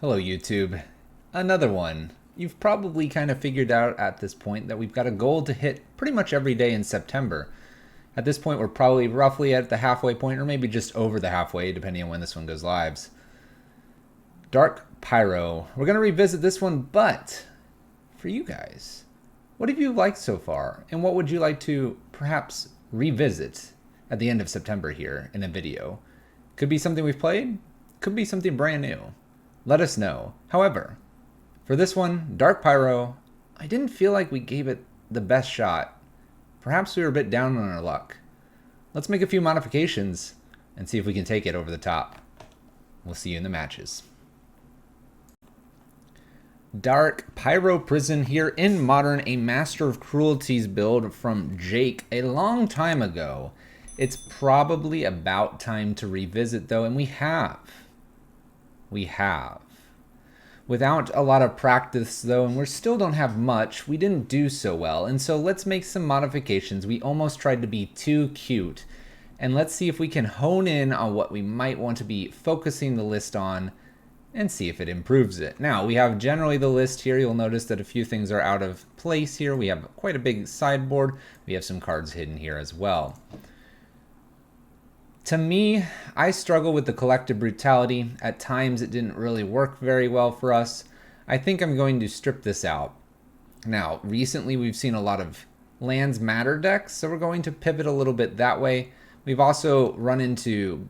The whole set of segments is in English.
Hello YouTube. Another one. You've probably kind of figured out at this point that we've got a goal to hit pretty much every day in September. At this point we're probably roughly at the halfway point, or maybe just over the halfway depending on when this one goes live. Dark Pyro. We're going to revisit this one, but for you guys, what have you liked so far? And what would you like to perhaps revisit at the end of September here in a video? Could be something we've played, could be something brand new. Let us know. However, for this one, Dark Pyro, I didn't feel like we gave it the best shot. Perhaps we were a bit down on our luck. Let's make a few modifications and see if we can take it over the top. We'll see you in the matches. Dark Pyro Prison here in Modern, a Master of Cruelties build from Jake a long time ago. It's probably about time to revisit though, and we have. Without a lot of practice though, and we still don't have much, we didn't do so well, and so let's make some modifications. We almost tried to be too cute, and let's see if we can hone in on what we might want to be focusing the list on and see if it improves it. Now, we have generally the list here. You'll notice that a few things are out of place here. We have quite a big sideboard. We have some cards hidden here as well. To me, I struggle with the Collective Brutality. At times it didn't really work very well for us. I think I'm going to strip this out. Now, recently we've seen a lot of Lands Matter decks, so we're going to pivot a little bit that way. We've also run into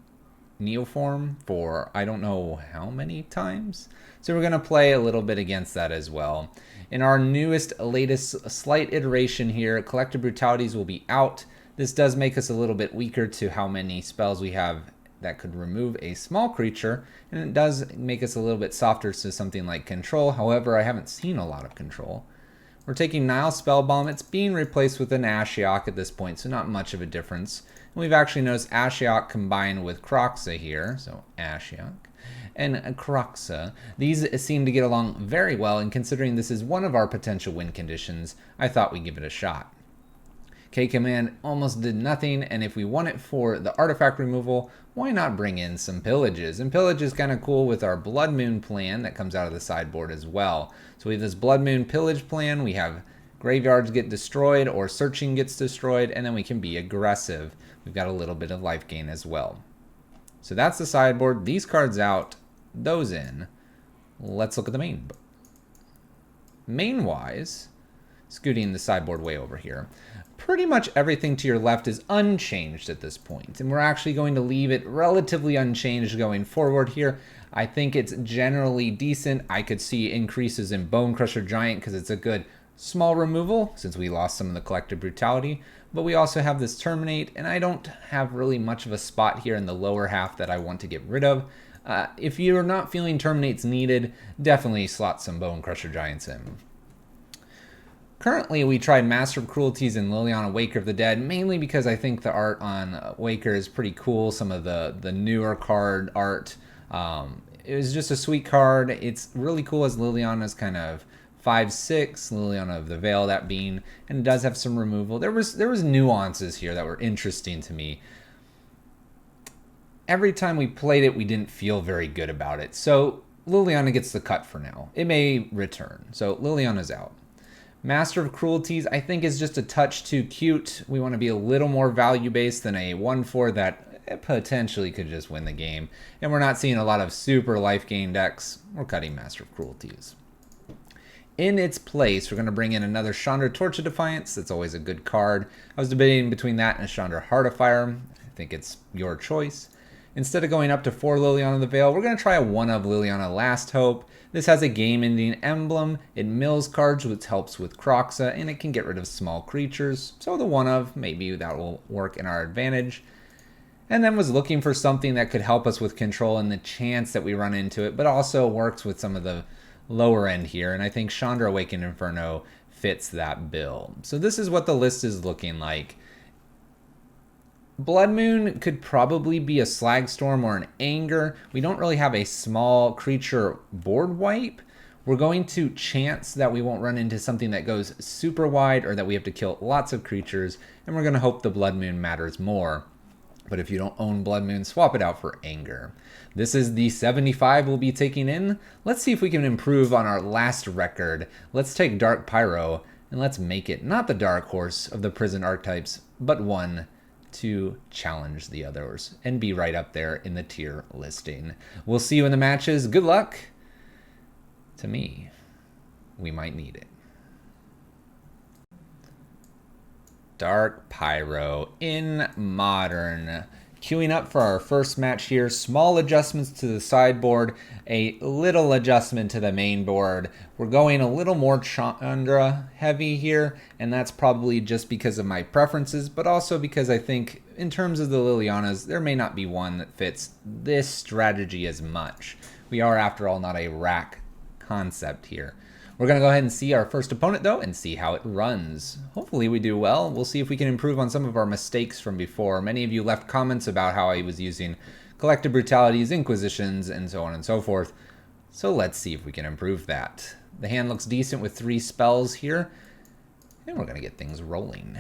Neoform for I don't know how many times. So we're going to play a little bit against that as well. In our latest slight iteration here, Collective Brutalities will be out. This does make us a little bit weaker to how many spells we have that could remove a small creature, and it does make us a little bit softer to something like Control. However, I haven't seen a lot of Control. We're taking Nile Spellbomb. It's being replaced with an Ashiok at this point, so not much of a difference. And we've actually noticed Ashiok combined with Kroxa here, so Ashiok and Kroxa. These seem to get along very well, and considering this is one of our potential win conditions, I thought we'd give it a shot. K-Command almost did nothing, and if we want it for the artifact removal, why not bring in some Pillages? And Pillage is kind of cool with our Blood Moon plan that comes out of the sideboard as well. So we have this Blood Moon Pillage plan, we have Graveyards get destroyed or Searching gets destroyed, and then we can be aggressive. We've got a little bit of life gain as well. So that's the sideboard. These cards out, those in. Let's look at the main. Main-wise, scooting the sideboard way over here, pretty much everything to your left is unchanged at this point, and we're actually going to leave it relatively unchanged going forward here. I think it's generally decent. I could see increases in Bonecrusher Giant because it's a good small removal since we lost some of the Collective Brutality, but we also have this Terminate, and I don't have really much of a spot here in the lower half that I want to get rid of. If you're not feeling Terminates needed, definitely slot some Bonecrusher Giants in. Currently, we tried Master of Cruelties and Liliana Waker of the Dead, mainly because I think the art on Waker is pretty cool. Some of the newer card art. It was just a sweet card. It's really cool as Liliana's kind of 5/6, Liliana of the Veil that being, and it does have some removal. There was nuances here that were interesting to me. Every time we played it, we didn't feel very good about it. So Liliana gets the cut for now. It may return. So Liliana's out. Master of Cruelties, I think, is just a touch too cute. We want to be a little more value-based than a 1/4 that potentially could just win the game. And we're not seeing a lot of super life gain decks. We're cutting Master of Cruelties. In its place, we're going to bring in another Chandra Torch of Defiance. That's always a good card. I was debating between that and a Chandra Heart of Fire. I think it's your choice. Instead of going up to 4 Liliana of the Veil, we're going to try a 1 of Liliana Last Hope. This has a game-ending emblem. It mills cards, which helps with Kroxa, and it can get rid of small creatures. So the 1 of, maybe that will work in our advantage. And then was looking for something that could help us with Control and the chance that we run into it, but also works with some of the lower end here. And I think Chandra Awakened Inferno fits that bill. So this is what the list is looking like. Blood Moon could probably be a Slagstorm or an Anger. We don't really have a small creature board wipe. We're going to chance that we won't run into something that goes super wide or that we have to kill lots of creatures, and we're going to hope the Blood Moon matters more. But if you don't own Blood Moon, swap it out for Anger. This is the 75 we'll be taking in. Let's see if we can improve on our last record. Let's take Dark Pyro, and let's make it not the dark horse of the prison archetypes, but one to challenge the others and be right up there in the tier listing. We'll see you in the matches. Good luck. To me, we might need it. Dark Pyro in Modern. Queuing up for our first match here. Small adjustments to the sideboard, a little adjustment to the main board. We're going a little more Chandra heavy here, and that's probably just because of my preferences, but also because I think in terms of the Lilianas, there may not be one that fits this strategy as much. We are, after all, not a rack concept here. We're going to go ahead and see our first opponent, though, and see how it runs. Hopefully we do well. We'll see if we can improve on some of our mistakes from before. Many of you left comments about how I was using Collective Brutalities, Inquisitions, and so on and so forth. So let's see if we can improve that. The hand looks decent with 3 spells here, and we're going to get things rolling.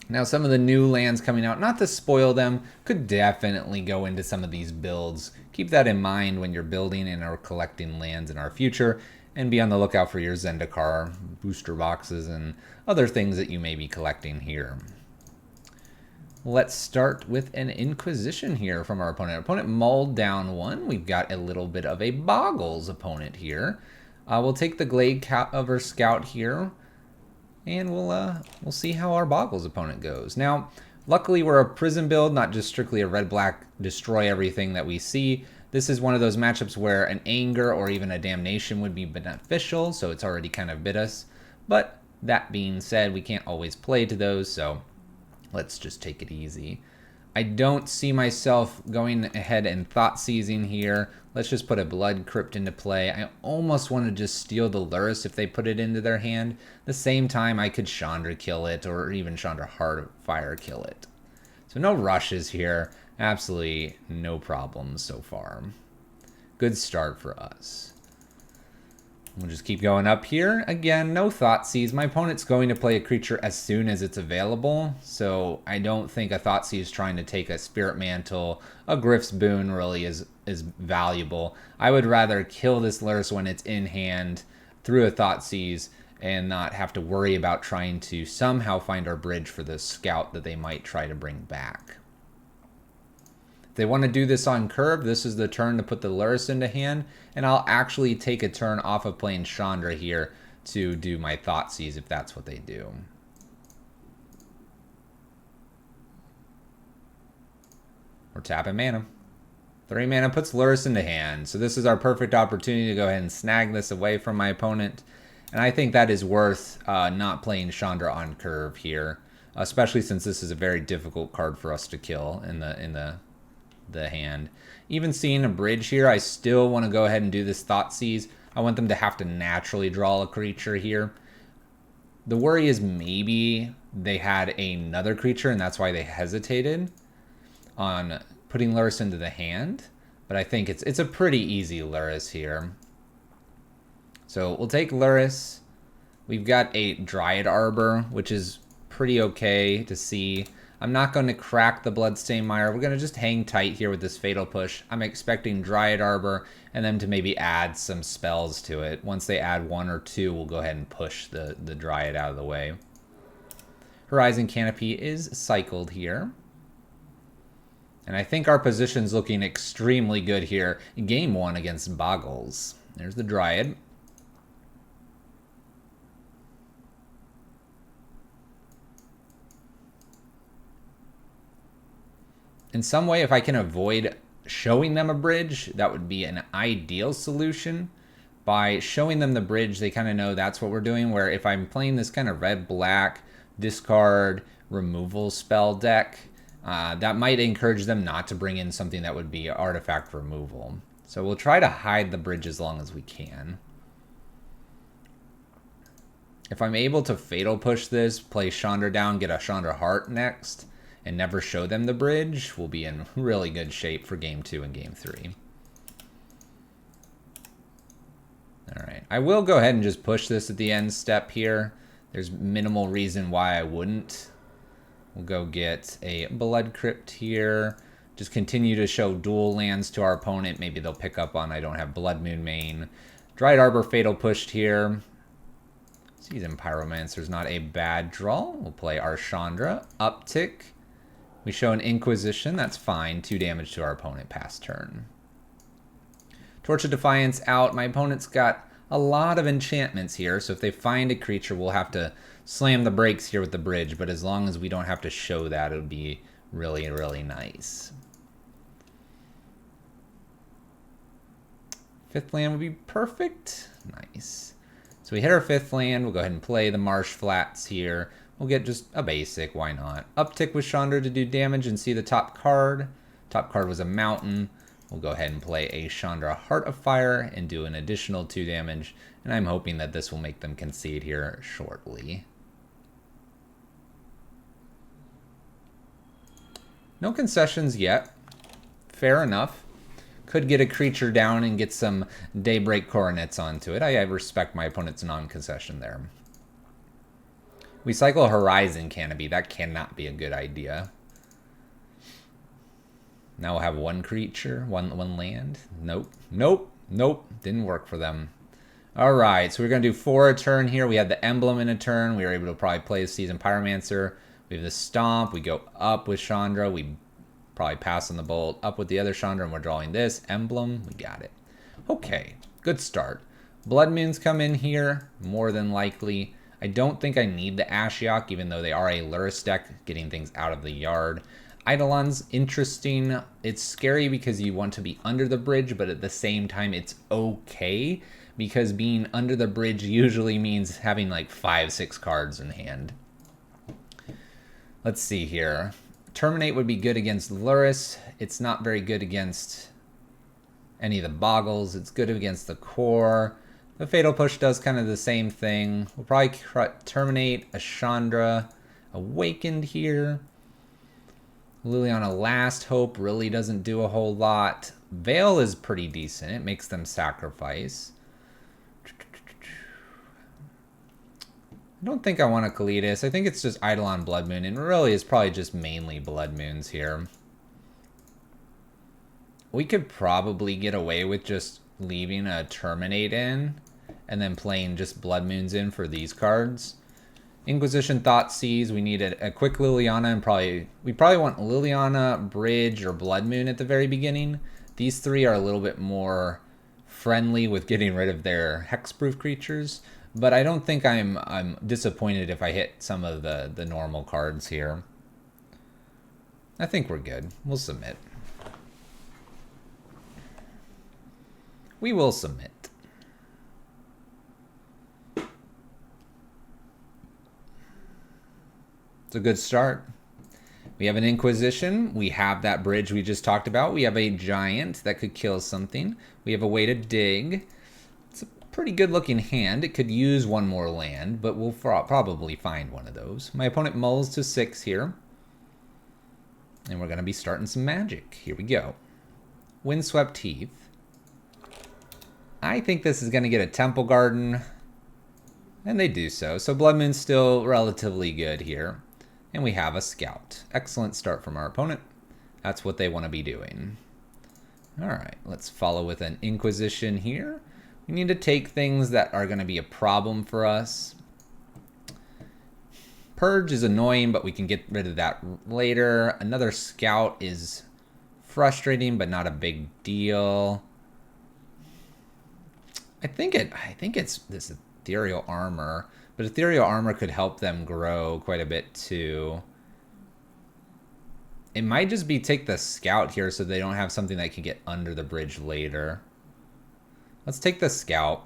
Now, some of the new lands coming out, not to spoil them, could definitely go into some of these builds. Keep that in mind when you're building and or collecting lands in our future. And be on the lookout for your Zendikar booster boxes and other things that you may be collecting here. Let's start with an Inquisition here from our opponent. Our opponent mulled down 1. We've got a little bit of a Boggles opponent here. We'll take the Gladecover Scout here, and we'll see how our Boggles opponent goes. Now, luckily we're a prison build, not just strictly a red-black destroy everything that we see. This is one of those matchups where an Anger or even a Damnation would be beneficial, so it's already kind of bit us. But that being said, we can't always play to those, so let's just take it easy. I don't see myself going ahead and thought seizing here. Let's just put a Blood Crypt into play. I almost want to just steal the Lurrus if they put it into their hand. At the same time, I could Chandra kill it, or even Chandra Heartfire kill it. So no rushes here. Absolutely no problems so far. Good start for us. We'll just keep going up here. Again, no Thoughtseize. My opponent's going to play a creature as soon as it's available, so I don't think a Thoughtseize trying to take a Spirit Mantle, a Gryff's Boon really is valuable. I would rather kill this Lurrus when it's in hand through a Thoughtseize and not have to worry about trying to somehow find our bridge for the Scout that they might try to bring back. If they want to do this on curve, this is the turn to put the Lurrus into hand, and I'll actually take a turn off of playing Chandra here to do my Thoughtseize if that's what they do. We're tapping mana. 3 mana puts Lurrus into hand, so this is our perfect opportunity to go ahead and snag this away from my opponent, and I think that is worth not playing Chandra on curve here, especially since this is a very difficult card for us to kill in the hand. Even seeing a bridge here, I still want to go ahead and do this Thoughtseize. I want them to have to naturally draw a creature here. The worry is maybe they had another creature and that's why they hesitated on putting Lurrus into the hand. But I think it's a pretty easy Lurrus here. So we'll take Lurrus. We've got a Dryad Arbor, which is pretty okay to see. I'm not going to crack the Bloodstained Mire. We're going to just hang tight here with this Fatal Push. I'm expecting Dryad Arbor and them to maybe add some spells to it. Once they add 1 or 2, we'll go ahead and push the Dryad out of the way. Horizon Canopy is cycled here. And I think our position's looking extremely good here. Game 1 against Boggles. There's the Dryad. In some way, if I can avoid showing them a bridge, that would be an ideal solution. By showing them the bridge, they kind of know that's what we're doing, where if I'm playing this kind of red-black discard removal spell deck, that might encourage them not to bring in something that would be artifact removal. So we'll try to hide the bridge as long as we can. If I'm able to Fatal Push this, play Chandra down, get a Chandra Heart next, and never show them the bridge, we'll be in really good shape for Game 2 and Game 3. Alright, I will go ahead and just push this at the end step here. There's minimal reason why I wouldn't. We'll go get a Blood Crypt here. Just continue to show dual lands to our opponent. Maybe they'll pick up on I don't have Blood Moon main. Dried Arbor Fatal pushed here. Seasoned Pyromancer's not a bad draw. We'll play Archandra. Uptick. We show an Inquisition. That's fine. 2 damage to our opponent past turn. Torch of Defiance out. My opponent's got a lot of enchantments here, so if they find a creature, we'll have to slam the brakes here with the bridge, but as long as we don't have to show that, it would be really, really nice. 5th land would be perfect. Nice. So we hit our 5th land. We'll go ahead and play the Marsh Flats here. We'll get just a basic, why not? Uptick with Chandra to do damage and see the top card. Top card was a mountain. We'll go ahead and play a Chandra Heart of Fire and do an additional 2 damage. And I'm hoping that this will make them concede here shortly. No concessions yet. Fair enough. Could get a creature down and get some Daybreak Coronets onto it. I respect my opponent's non-concession there. We cycle Horizon Canopy. That cannot be a good idea. Now we'll have 1 creature, one land. Nope, nope, nope. Didn't work for them. All right, so we're going to do 4 a turn here. We had the Emblem in a turn. We were able to probably play the Seasoned Pyromancer. We have the Stomp. We go up with Chandra. We probably pass on the Bolt. Up with the other Chandra, and we're drawing this Emblem. We got it. Okay, good start. Blood Moons come in here, more than likely. I don't think I need the Ashiok, even though they are a Lurrus deck, getting things out of the yard. Eidolon's interesting. It's scary because you want to be under the bridge, but at the same time, it's okay because being under the bridge usually means having like 5-6 cards in hand. Let's see here. Terminate would be good against Lurrus. It's not very good against any of the Boggles. It's good against the core. The Fatal Push does kind of the same thing. We'll probably terminate a Chandra Awakened here. Liliana Last Hope really doesn't do a whole lot. Veil is pretty decent. It makes them sacrifice. I don't think I want a Kalidas. I think it's just Eidolon Blood Moon, and really it's probably just mainly Blood Moons here. We could probably get away with just leaving a Terminate in and then playing just Blood Moons in for these cards. Inquisition Thoughtseize, we need a quick Liliana, and we probably want Liliana, Bridge, or Blood Moon at the very beginning. These 3 are a little bit more friendly with getting rid of their hexproof creatures, but I don't think I'm disappointed if I hit some of the normal cards here. I think we're good. We'll submit. We will submit. It's a good start. We have an Inquisition. We have that bridge we just talked about. We have a Giant that could kill something. We have a way to dig. It's a pretty good looking hand. It could use 1 more land, but we'll probably find one of those. My opponent mulls to 6 here. And we're going to be starting some magic. Here we go. Windswept Heath. I think this is going to get a Temple Garden. And they do so. So Blood Moon's still relatively good here. And we have a Scout. Excellent start from our opponent. That's what they want to be doing. All right, let's follow with an Inquisition here. We need to take things that are going to be a problem for us. Purge is annoying, but we can get rid of that later. Another Scout is frustrating, but not a big deal. I think it's this Ethereal Armor. But Ethereal Armor could help them grow quite a bit too. It might just be take the Scout here so they don't have something that can get under the bridge later. Let's take the Scout.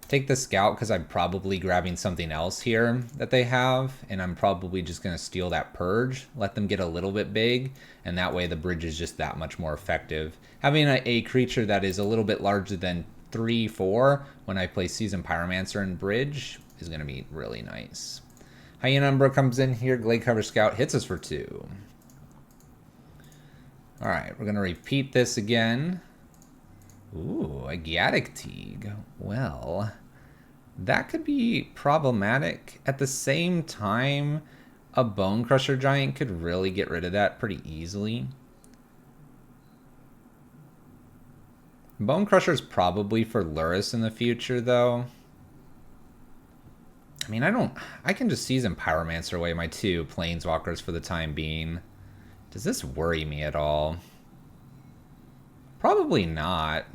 Take the Scout because I'm probably grabbing something else here that they have. And I'm probably just going to steal that Purge. Let them get a little bit big. And that way the bridge is just that much more effective. Having a creature that is a little bit larger than 3-4 when I play Seasoned Pyromancer and Bridge is going to be really nice. Hyena Umbra comes in here. Glade Cover Scout hits us for 2. All right, we're going to repeat this again. Ooh, a Gaddock Teeg. Well, that could be problematic. At the same time, a Bone Crusher Giant could really get rid of that pretty easily. Bone Crusher is probably for Lurrus in the future, though. I mean, I can just Season Pyromancer away my 2 Planeswalkers for the time being. Does this worry me at all? Probably not.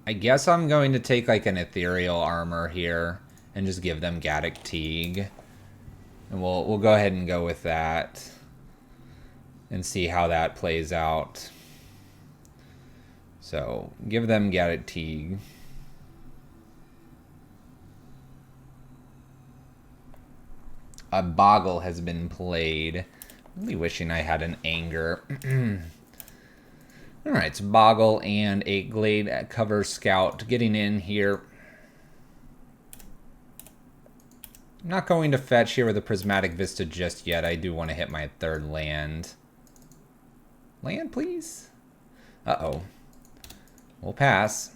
I guess I'm going to take like an Ethereal Armor here and just give them Gaddock Teeg. And we'll go ahead and go with that and see how that plays out. So, give them Gaddock Teeg. A Boggle has been played. Really wishing I had an Anger. Alright, it's Boggle and a Glade Cover Scout getting in here. I'm not going to fetch here with a Prismatic Vista just yet. I do want to hit my 3rd land. Land, please? Uh-oh. We'll pass.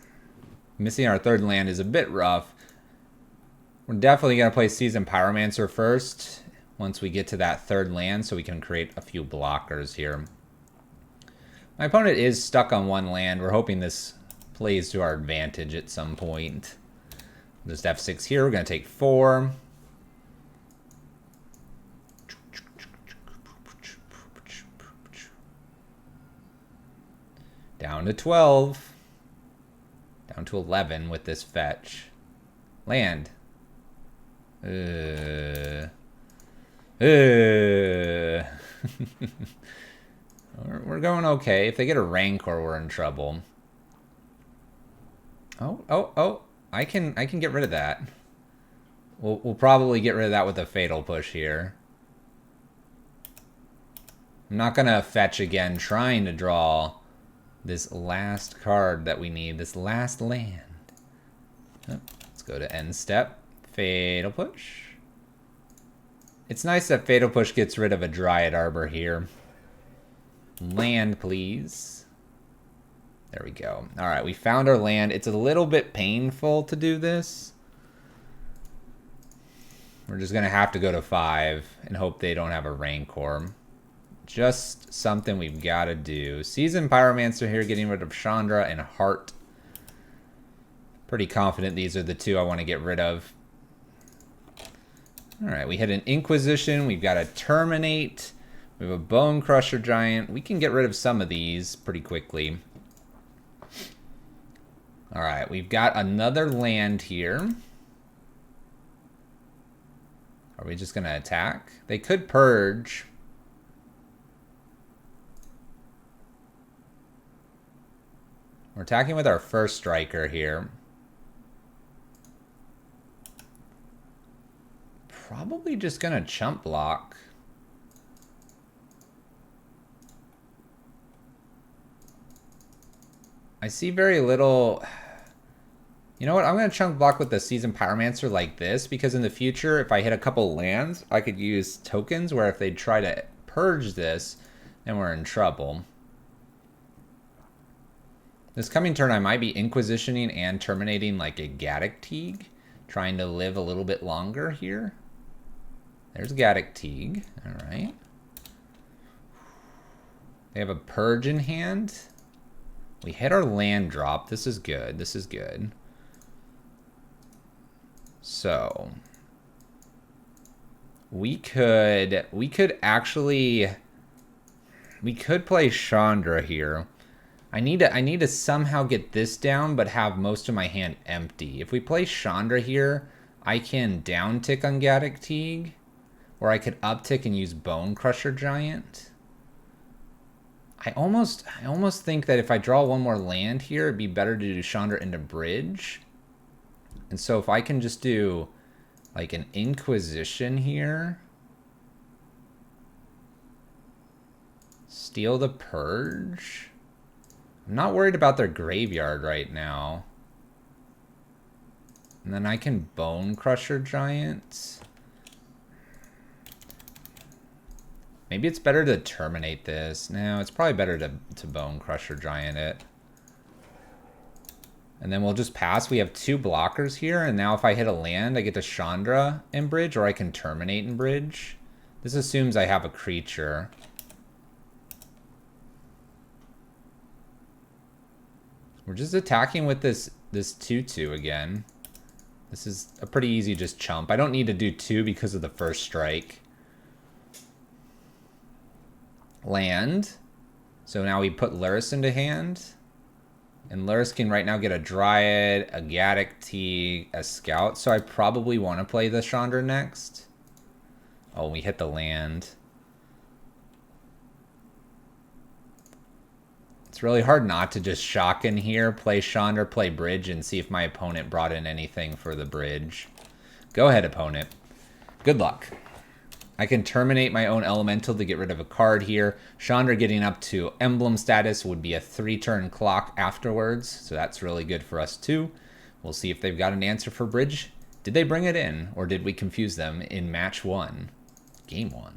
Missing our 3rd land is a bit rough. We're definitely going to play Season Pyromancer first once we get to that 3rd land so we can create a few blockers here. My opponent is stuck on 1 land. We're hoping this plays to our advantage at some point. Just F6 here. We're going to take 4. Down to 12. Down to 11 with this fetch. Land. We're going okay. If they get a Rancor, we're in trouble. Oh. I can get rid of that. We'll probably get rid of that with a Fatal Push here. I'm not going to fetch again, trying to draw this last card that we need, this last land. Oh, let's go to end step. Fatal Push. It's nice that Fatal Push gets rid of a Dryad Arbor here. Land, please. There we go. Alright, we found our land. It's a little bit painful to do this. We're just going to have to go to 5 and hope they don't have a Rancor. Just something we've got to do. Season Pyromancer here, getting rid of Chandra and Heart. Pretty confident these are the 2 I want to get rid of. Alright, we hit an Inquisition. We've got a Terminate. We have a Bone Crusher Giant. We can get rid of some of these pretty quickly. Alright, we've got another land here. Are we just going to attack? They could Purge. We're attacking with our first striker here. Probably just going to chump block. I see very little. You know what? I'm going to chunk block with the Season Pyromancer like this, because in the future, if I hit a couple lands, I could use tokens where if they try to purge this, then we're in trouble. This coming turn, I might be Inquisitioning and terminating like a Gaddock Teeg, trying to live a little bit longer here. There's Gaddock Teeg. All right. They have a Purge in hand. We hit our land drop. This is good. This is good. So we could play Chandra here. I need to somehow get this down, but have most of my hand empty. If we play Chandra here, I can down tick on Gaddock Teeg, or I could uptick and use Bone Crusher Giant. I almost think that if I draw one more land here, it'd be better to do Chandra into Bridge. And so if I can just do like an Inquisition here, steal the Purge. I'm not worried about their graveyard right now. And then I can Bone Crusher Giant. Maybe it's better to terminate this. No, it's probably better to Bone Crusher Giant it. And then we'll just pass. We have 2 blockers here, and now if I hit a land, I get to Chandra and bridge, or I can terminate and bridge. This assumes I have a creature. We're just attacking with this 2/2 again. This is a pretty easy just chump. I don't need to do 2 because of the first strike. Land. So now we put Lurrus into hand. And Lurrus can right now get a Dryad, a Gaddock Teeg, a Scout. So I probably want to play the Chandra next. Oh, we hit the land. It's really hard not to just shock in here, play Chandra, play bridge, and see if my opponent brought in anything for the bridge. Go ahead, opponent. Good luck. I can terminate my own elemental to get rid of a card here. Chandra getting up to emblem status would be a 3-turn clock afterwards, so that's really good for us too. We'll see if they've got an answer for bridge. Did they bring it in, or did we confuse them in match 1? Game 1.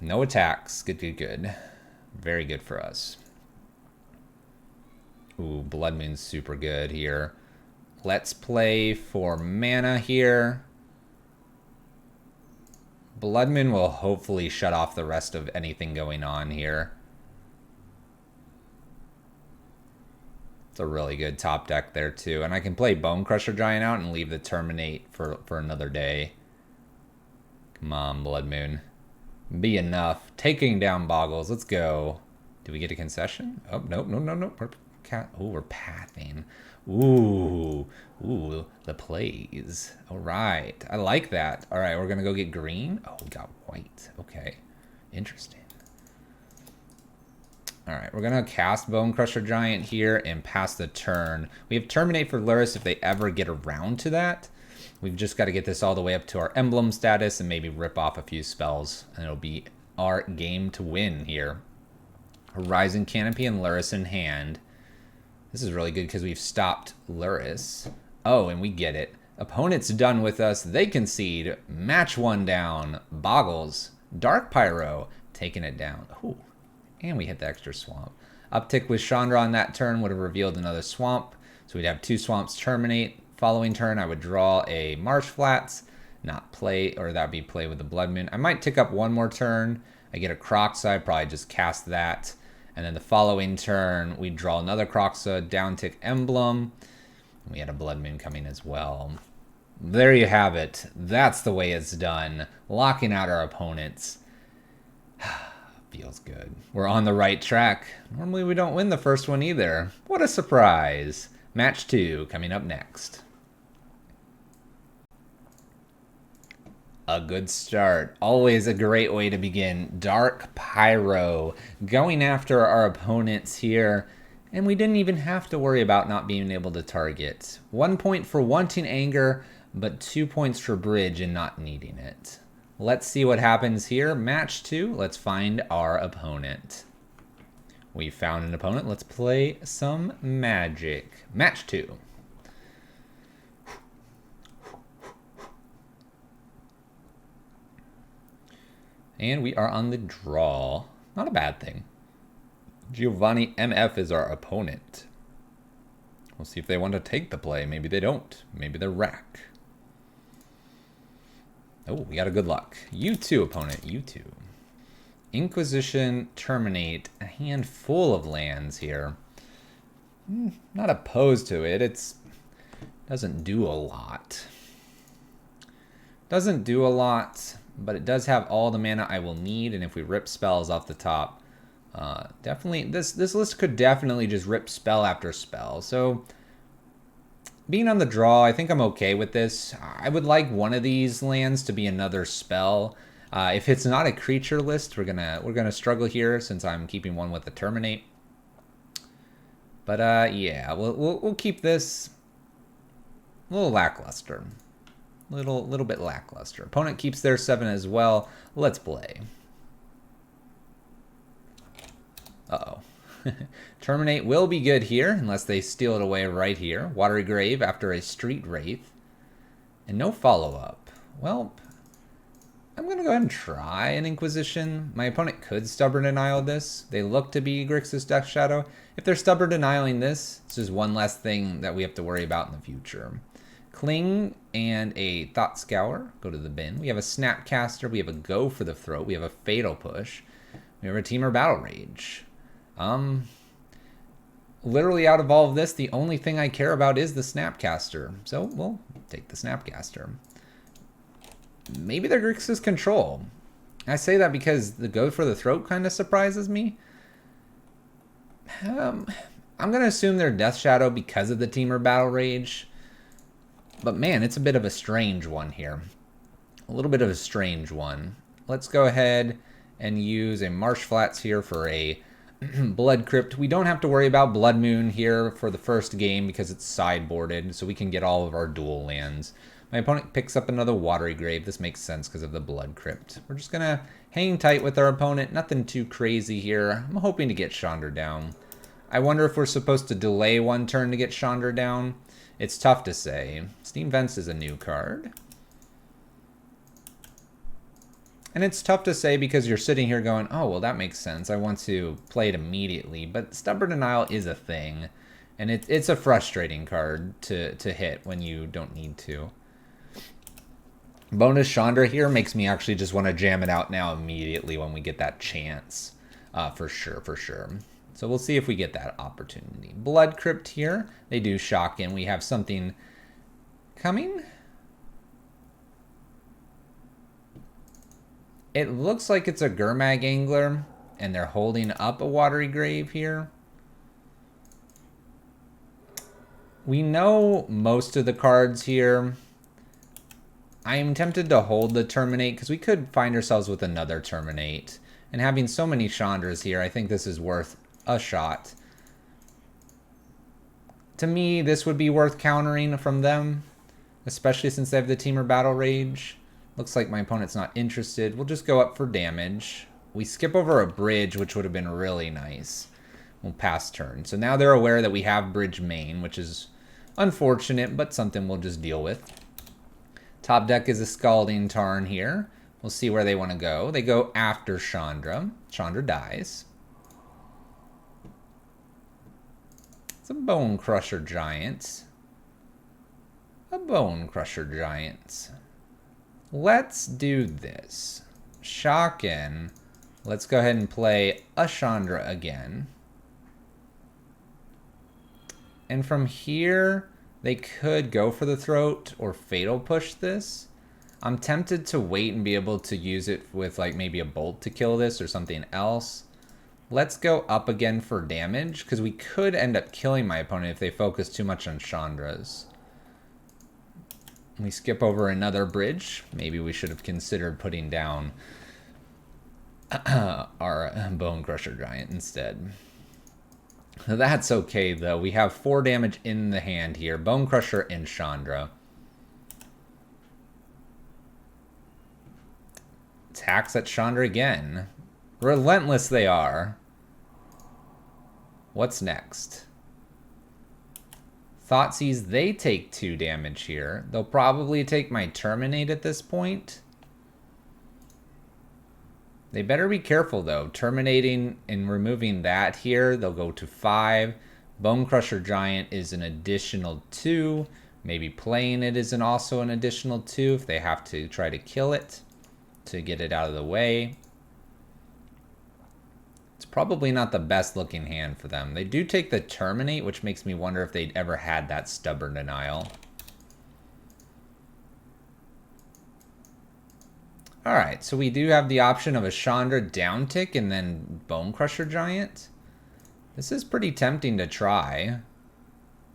No attacks. Good, good, good. Very good for us. Ooh, Blood Moon's super good here. Let's play for mana here. Blood Moon will hopefully shut off the rest of anything going on here. It's a really good top deck there too. And I can play Bonecrusher Giant out and leave the Terminate for another day. Come on, Blood Moon. Be enough. Taking down Boggles. Let's go. Did we get a concession? Oh, nope, no. We're pathing. Ooh, the plays. All right. I like that. All right, we're going to go get green. Oh, we got white. Okay. Interesting. All right, we're going to cast Bonecrusher Giant here and pass the turn. We have Terminate for Lurrus if they ever get around to that. We've just got to get this all the way up to our emblem status and maybe rip off a few spells. And it'll be our game to win here. Horizon Canopy and Lurrus in hand. This is really good because we've stopped Lurrus. Oh, and we get it. Opponent's done with us. They concede. Match 1 down. Boggles. Dark Pyro taking it down. Ooh. And we hit the extra swamp. Uptick with Chandra on that turn would have revealed another swamp. So we'd have 2 swamps terminate. Following turn, I would draw a Marsh Flats, not play, or that would be play with the Blood Moon. I might tick up one more turn. I get a Kroxa, I'd probably just cast that. And then the following turn, we draw another Kroxa, down tick Emblem. And we had a Blood Moon coming as well. There you have it. That's the way it's done. Locking out our opponents. Feels good. We're on the right track. Normally we don't win the first one either. What a surprise. Match 2 coming up next. A good start. Always a great way to begin. Dark Pyro going after our opponents here. And we didn't even have to worry about not being able to target. 1 point for wanting anger, but 2 points for bridge and not needing it. Let's see what happens here. Match 2. Let's find our opponent. We found an opponent. Let's play some Magic. Match 2. And we are on the draw. Not a bad thing. Giovanni MF is our opponent. We'll see if they want to take the play. Maybe they don't. Maybe they're rack. Oh, we got a good luck. You too, opponent. You too. Inquisition, Terminate. A handful of lands here. Not opposed to it. It's doesn't do a lot. Doesn't do a lot, but it does have all the mana I will need. And if we rip spells off the top, definitely this list could definitely just rip spell after spell. So being on the draw, I think I'm okay with this. I would like one of these lands to be another spell. If it's not a creature list, we're gonna struggle here since I'm keeping one with the Terminate. But yeah, we'll keep this a little lackluster. Little bit lackluster. Opponent keeps their 7 as well. Let's play. Uh-oh. Terminate will be good here, unless they steal it away right here. Watery Grave after a Street Wraith. And no follow-up. Well, I'm going to go ahead and try an Inquisition. My opponent could Stubborn Denial this. They look to be Grixis Death Shadow. If they're Stubborn Denialing this, it's just one less thing that we have to worry about in the future. Cling and a Thought Scour go to the bin. We have a Snapcaster. We have a Go for the Throat. We have a Fatal Push. We have a Temur Battle Rage. Literally out of all of this, the only thing I care about is the Snapcaster. So we'll take the Snapcaster. Maybe they're Grixis Control. I say that because the Go for the Throat kind of surprises me. I'm going to assume they're Death Shadow because of the Temur Battle Rage. But man, it's a bit of a strange one here. A little bit of a strange one. Let's go ahead and use a Marsh Flats here for a Blood Crypt. We don't have to worry about Blood Moon here for the first game because it's sideboarded, so we can get all of our dual lands. My opponent picks up another Watery Grave. This makes sense because of the Blood Crypt. We're just going to hang tight with our opponent. Nothing too crazy here. I'm hoping to get Chandra down. I wonder if we're supposed to delay one turn to get Chandra down. It's tough to say. Steam Vents is a new card. And it's tough to say because you're sitting here going, oh, well, that makes sense. I want to play it immediately. But Stubborn Denial is a thing. And it's a frustrating card to hit when you don't need to. Bonus Chandra here makes me actually just want to jam it out now immediately when we get that chance. For sure. So we'll see if we get that opportunity. Blood Crypt here. They do shock in. We have something coming. It looks like it's a Gurmag Angler, and they're holding up a Watery Grave here. We know most of the cards here. I am tempted to hold the Terminate because we could find ourselves with another Terminate. And having so many Chandras here, I think this is worth a shot. To me, this would be worth countering from them, especially since they have the Temur Battle Rage. Looks like my opponent's not interested. We'll just go up for damage. We skip over a bridge, which would have been really nice. We'll pass turn. So now they're aware that we have bridge main, which is unfortunate, but something we'll just deal with. Top deck is a Scalding Tarn here. We'll see where they want to go. They go after Chandra. Chandra dies. It's a Bone Crusher Giant. A Bone Crusher Giant. Let's do this. Shockin'. Let's go ahead and play a Chandra again. And from here, they could go for the Throat or Fatal Push this. I'm tempted to wait and be able to use it with like maybe a Bolt to kill this or something else. Let's go up again for damage because we could end up killing my opponent if they focus too much on Chandras. We skip over another bridge. Maybe we should have considered putting down our Bone Crusher Giant instead. That's okay, though. We have 4 damage in the hand here. Bone Crusher and Chandra. Attacks at Chandra again. Relentless they are. What's next? Thoughtseize, they take 2 damage here. They'll probably take my Terminate at this point. They better be careful, though. Terminating and removing that here, they'll go to 5. Bone Crusher Giant is an additional 2. Maybe playing it is also an additional 2 if they have to try to kill it to get it out of the way. It's probably not the best looking hand for them. They do take the Terminate, which makes me wonder if they'd ever had that Stubborn Denial. Alright, so we do have the option of a Chandra downtick and then Bone Crusher Giant. This is pretty tempting to try.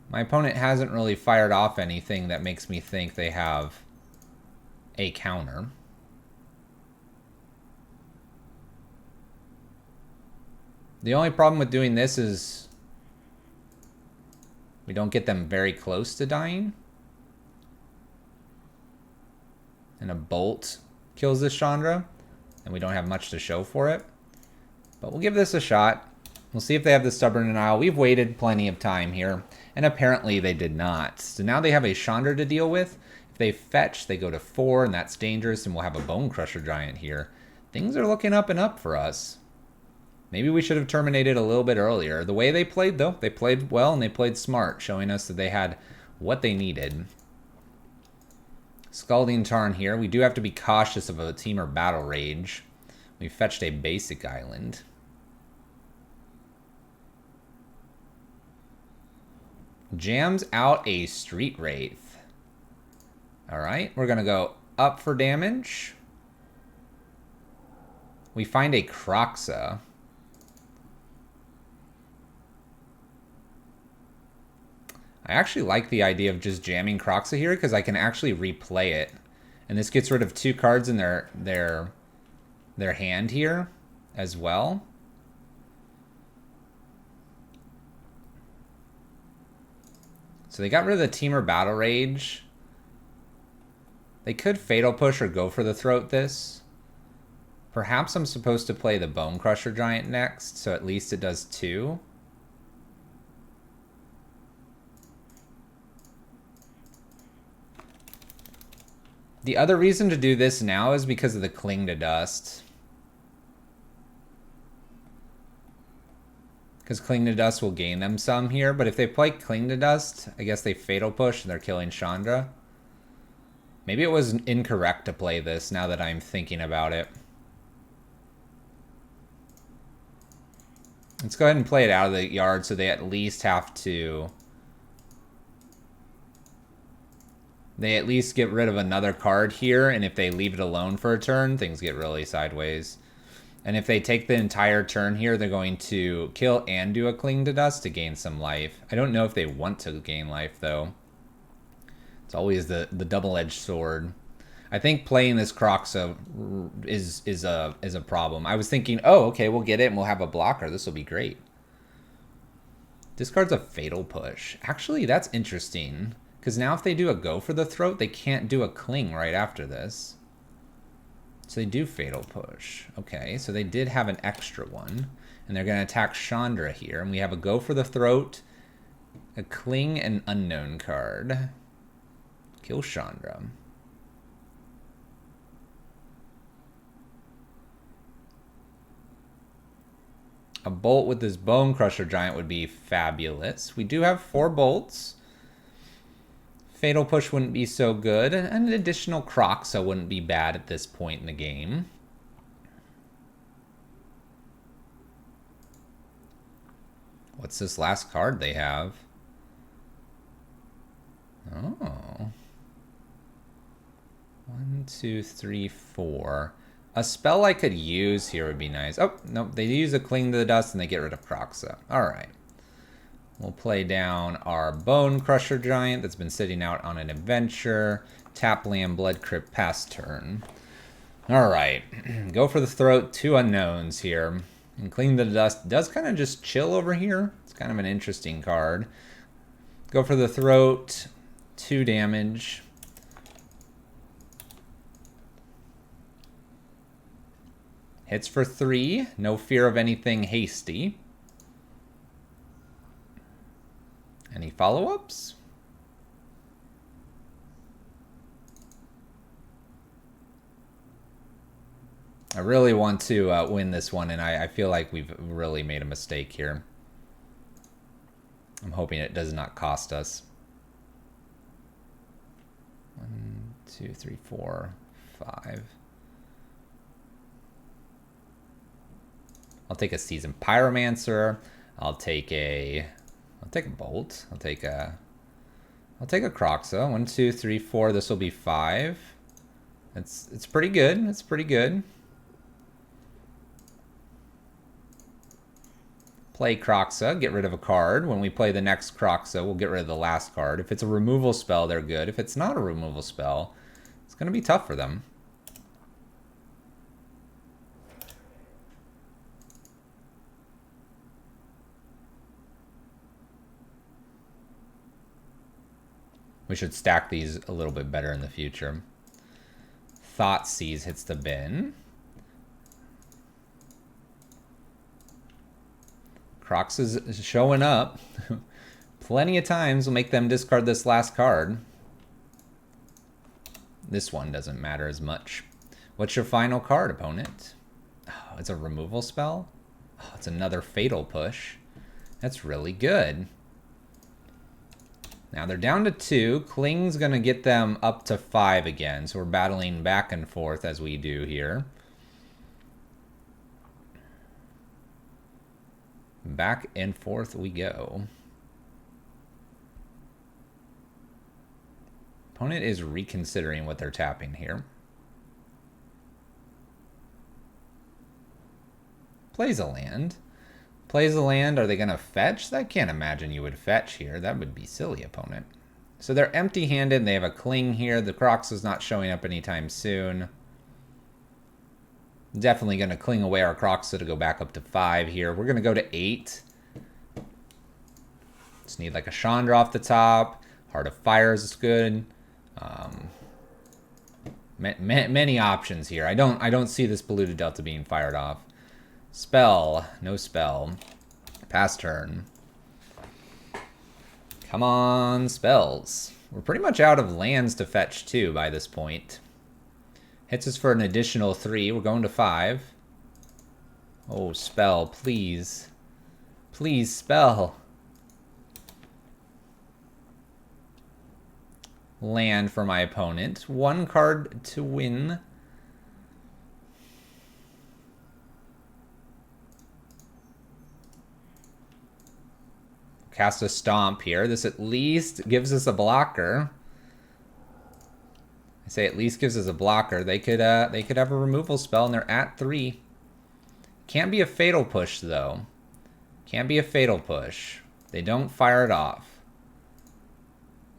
My opponent hasn't really fired off anything that makes me think they have a counter. The only problem with doing this is we don't get them very close to dying. And a Bolt kills this Chandra, and we don't have much to show for it. But we'll give this a shot. We'll see if they have the Stubborn Denial. We've waited plenty of time here, and apparently they did not. So now they have a Chandra to deal with. If they fetch, they go to 4, and that's dangerous, and we'll have a Bone Crusher Giant here. Things are looking up and up for us. Maybe we should have terminated a little bit earlier. The way they played, though, they played well and they played smart, showing us that they had what they needed. Scalding Tarn here. We do have to be cautious of a Temur Battle Rage. We fetched a basic island. Jams out a Street Wraith. Alright, we're going to go up for damage. We find a Kroxa. I actually like the idea of just jamming Kroxa here because I can actually replay it. And this gets rid of 2 cards in their hand here as well. So they got rid of the Temur Battle Rage. They could Fatal Push or go for the Throat this. Perhaps I'm supposed to play the Bone Crusher Giant next, so at least it does 2. The other reason to do this now is because of the Cling to Dust. Because Cling to Dust will gain them some here, but if they play Cling to Dust, I guess they Fatal Push and they're killing Chandra. Maybe it was incorrect to play this now that I'm thinking about it. Let's go ahead and play it out of the yard so they at least have to... They at least get rid of another card here, and if they leave it alone for a turn, things get really sideways. And if they take the entire turn here, they're going to kill and do a Cling to Dust to gain some life. I don't know if they want to gain life, though. It's always the double-edged sword. I think playing this Kroxa is a problem. I was thinking, oh, okay, we'll get it and we'll have a blocker. This will be great. Discards a Fatal Push. Actually, that's interesting. Because now if they do a go for the throat, they can't do a Cling right after this. So they do Fatal Push. Okay, so they did have an extra one. And they're going to attack Chandra here. And we have a go for the throat, a Cling, and unknown card. Kill Chandra. A bolt with this Bone Crusher Giant would be fabulous. We do have 4 bolts. Fatal Push wouldn't be so good. And an additional Kroxa wouldn't be bad at this point in the game. What's this last card they have? Oh. 1, 2, 3, 4. A spell I could use here would be nice. Oh, no, they use a Cling to the Dust and they get rid of Kroxa. All right. We'll play down our Bone Crusher Giant that's been sitting out on an adventure. Tap land, Blood Crypt, pass turn. All right. Go for the throat, 2 unknowns here. And Cling to the Dust does kind of just chill over here. It's kind of an interesting card. Go for the throat, 2 damage. Hits for 3. No fear of anything hasty. Any follow-ups? I really want to win this one, and I feel like we've really made a mistake here. I'm hoping it does not cost us. 1, 2, 3, 4, 5. I'll take a Seasoned Pyromancer. I'll take a bolt. I'll take a Kroxa. 1, 2, 3, 4. This will be 5. It's pretty good. It's pretty good. Play Kroxa, get rid of a card. When we play the next Kroxa, we'll get rid of the last card. If it's a removal spell, they're good. If it's not a removal spell, it's going to be tough for them. We should stack these a little bit better in the future. Thoughtseize hits the bin. Kroxa's is showing up. Plenty of times will make them discard this last card. This one doesn't matter as much. What's your final card, opponent? Oh, it's a removal spell? Oh, it's another Fatal Push. That's really good. Now they're down to 2. Kling's going to get them up to 5 again. So we're battling back and forth as we do here. Back and forth we go. Opponent is reconsidering what they're tapping here. Plays a land. Plays a land. Are they going to fetch? I can't imagine you would fetch here. That would be silly, opponent. So they're empty-handed. They have a Kling here. The Crocs is not showing up anytime soon. Definitely going to Kling away our Crocs to go back up to 5 here. We're going to go to 8. Just need like a Chandra off the top. Heart of Fire is good. Many options here. I don't see this Polluted Delta being fired off. Spell. No spell. Pass turn. Come on, spells. We're pretty much out of lands to fetch, too, by this point. Hits us for an additional 3. We're going to 5. Oh, spell, please. Please, spell. Land for my opponent. 1 card to win. Cast a Stomp here. This at least gives us a blocker. I say at least gives us a blocker. They could have a removal spell and they're at 3. Can't be a Fatal Push though. Can't be a Fatal Push. They don't fire it off.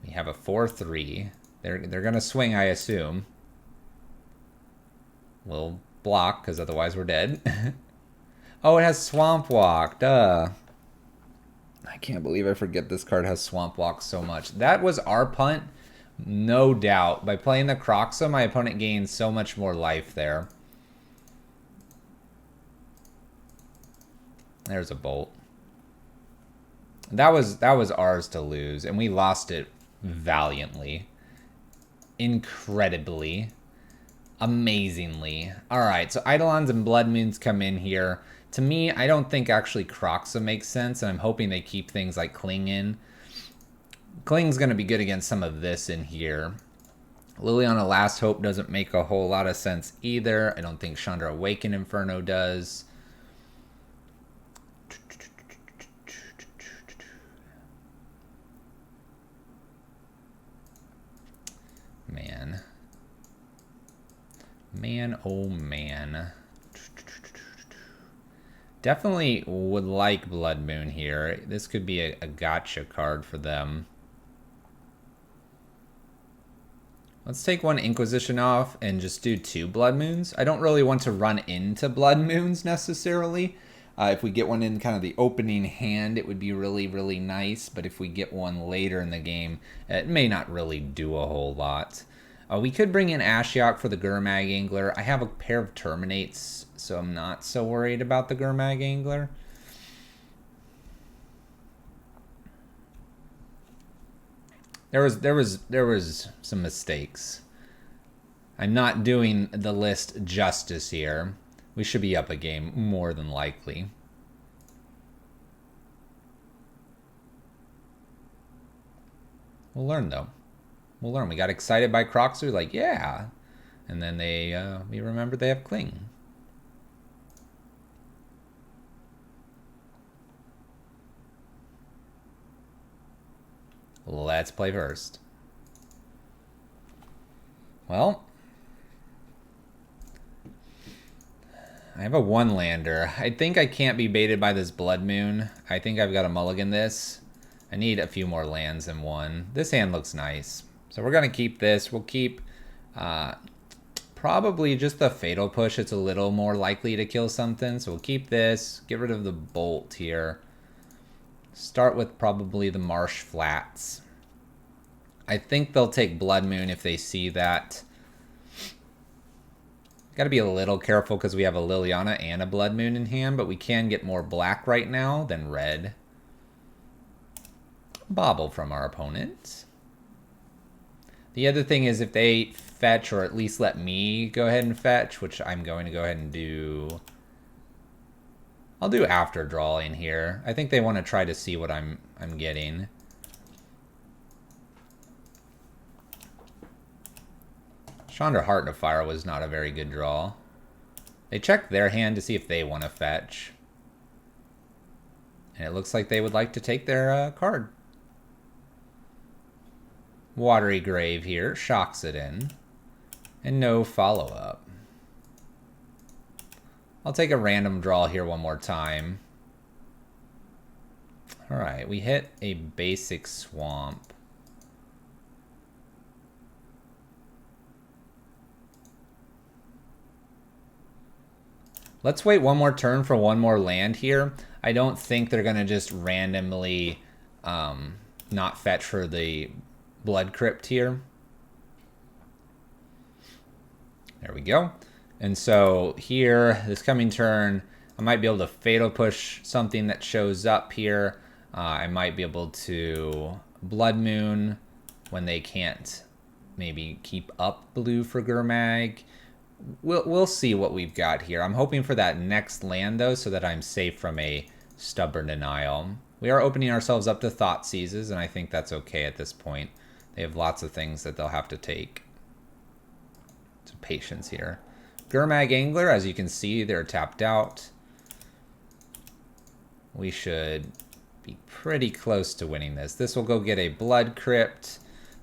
We have a 4/3. They're gonna swing, I assume. We'll block because otherwise we're dead. Oh, it has Swamp Walk. Duh. I can't believe I forget this card has Swamp Walk so much. That was our punt, no doubt. By playing the Kroxa, my opponent gained so much more life there. There's a Bolt. That was ours to lose, and we lost it valiantly. Incredibly. Amazingly. Alright, so Eidolons and Blood Moons come in here. To me, I don't think actually Kroxa makes sense, and I'm hoping they keep things like Kling in. Kling's going to be good against some of this in here. Liliana Last Hope doesn't make a whole lot of sense either. I don't think Chandra Awaken Inferno does. Man. Man, oh man. Definitely would like Blood Moon here. This could be a gotcha card for them. Let's take 1 Inquisition off and just do 2 Blood Moons. I don't really want to run into Blood Moons necessarily. If we get one in kind of the opening hand, it would be really, really nice. But if we get one later in the game, it may not really do a whole lot. We could bring in Ashiok for the Gurmag Angler. I have a pair of Terminates, so I'm not so worried about the Gurmag Angler. There was some mistakes. I'm not doing the list justice here. We should be up a game more than likely. We'll learn though. We'll learn. We got excited by Kroxa, like, yeah. And then we remembered they have Kling. Let's play first. Well, I have a 1-lander. I think I can't be baited by this Blood Moon. I think I've got to mulligan this. I need a few more lands than 1. This hand looks nice. So we're going to keep this. We'll keep probably just the Fatal Push. It's a little more likely to kill something. So we'll keep this. Get rid of the Bolt here. Start with probably the Marsh Flats. I think they'll take Blood Moon if they see that. Got to be a little careful because we have a Liliana and a Blood Moon in hand, but we can get more black right now than red. Bobble from our opponent. The other thing is if they fetch, or at least let me go ahead and fetch, which I'm going to go ahead and do. I'll do after drawing here. I think they want to try to see what I'm getting. Chandra Heart of Fire was not a very good draw. They checked their hand to see if they want to fetch. And it looks like they would like to take their card. Watery Grave here, shocks it in. And no follow-up. I'll take a random draw here one more time. Alright, we hit a basic swamp. Let's wait one more turn for one more land here. I don't think they're going to just randomly not fetch for the Blood Crypt here. There we go. And so here, this coming turn, I might be able to Fatal Push something that shows up here. I might be able to Blood Moon when they can't maybe keep up blue for Gurmag. We'll see what we've got here. I'm hoping for that next land, though, so that I'm safe from a Stubborn Denial. We are opening ourselves up to Thoughtseizes, and I think that's okay at this point. They have lots of things that they'll have to take. Some patience here. Gurmag Angler, as you can see, they're tapped out. We should be pretty close to winning this. This will go get a Blood Crypt.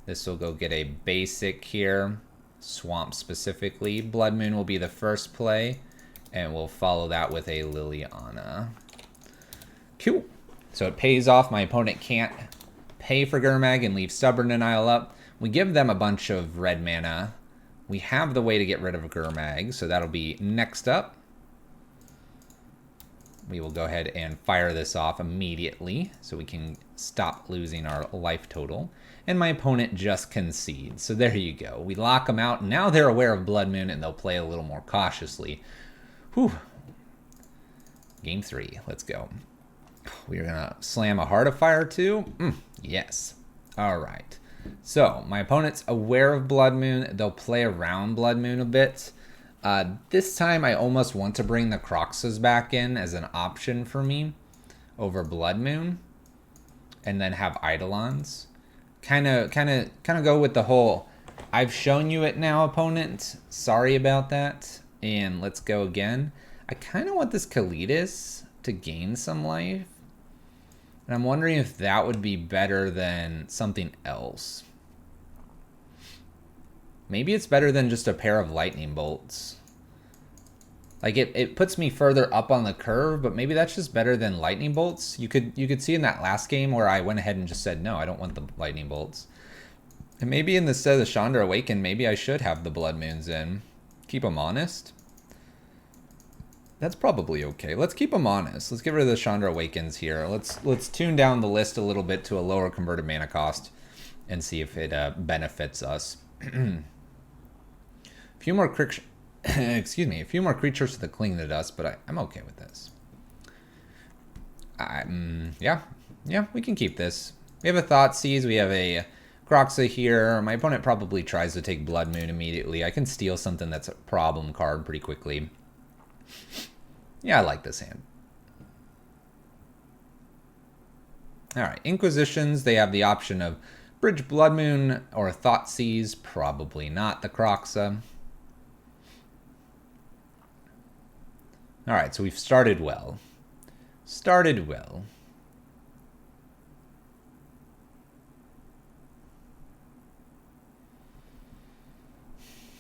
This will go get a basic here. Swamp specifically. Blood Moon will be the first play, and we'll follow that with a Liliana. Cool. So it pays off. My opponent can't pay for Gurmag and leave Stubborn Denial up. We give them a bunch of red mana. We have the way to get rid of Gurmag, so that'll be next up. We will go ahead and fire this off immediately so we can stop losing our life total. And my opponent just concedes. So there you go. We lock them out. Now they're aware of Blood Moon and they'll play a little more cautiously. Whew. Game 3. Let's go. We're going to slam a Heart of Fire too. Yes. All right. So my opponent's aware of Blood Moon. They'll play around Blood Moon a bit. This time I almost want to bring the Kroxas back in as an option for me over Blood Moon. And then have Eidolons. Kind of go with the whole, I've shown you it now, opponent. Sorry about that. And let's go again. I kind of want this Kalitas to gain some life. And I'm wondering if that would be better than something else. Maybe it's better than just a pair of lightning bolts. Like it puts me further up on the curve, but maybe that's just better than lightning bolts. You could see in that last game where I went ahead and just said, no, I don't want the lightning bolts. And maybe in the stead of the Chandra Awaken, maybe I should have the Blood Moons in. Keep them honest. That's probably okay. Let's keep them honest. Let's get rid of the Chandra Awakens here. Let's tune down the list a little bit to a lower converted mana cost and see if it benefits us. A few more excuse me, a few more creatures to the Cling to Dust, but I'm okay with this. Yeah, we can keep this. We have a Thoughtseize, we have a Kroxa here. My opponent probably tries to take Blood Moon immediately. I can steal something that's a problem card pretty quickly. Yeah, I like this hand. Alright, Inquisitions, they have the option of Bridge Blood Moon or Thoughtseize. Probably not the Kroxa. Alright, so we've started well. Started well.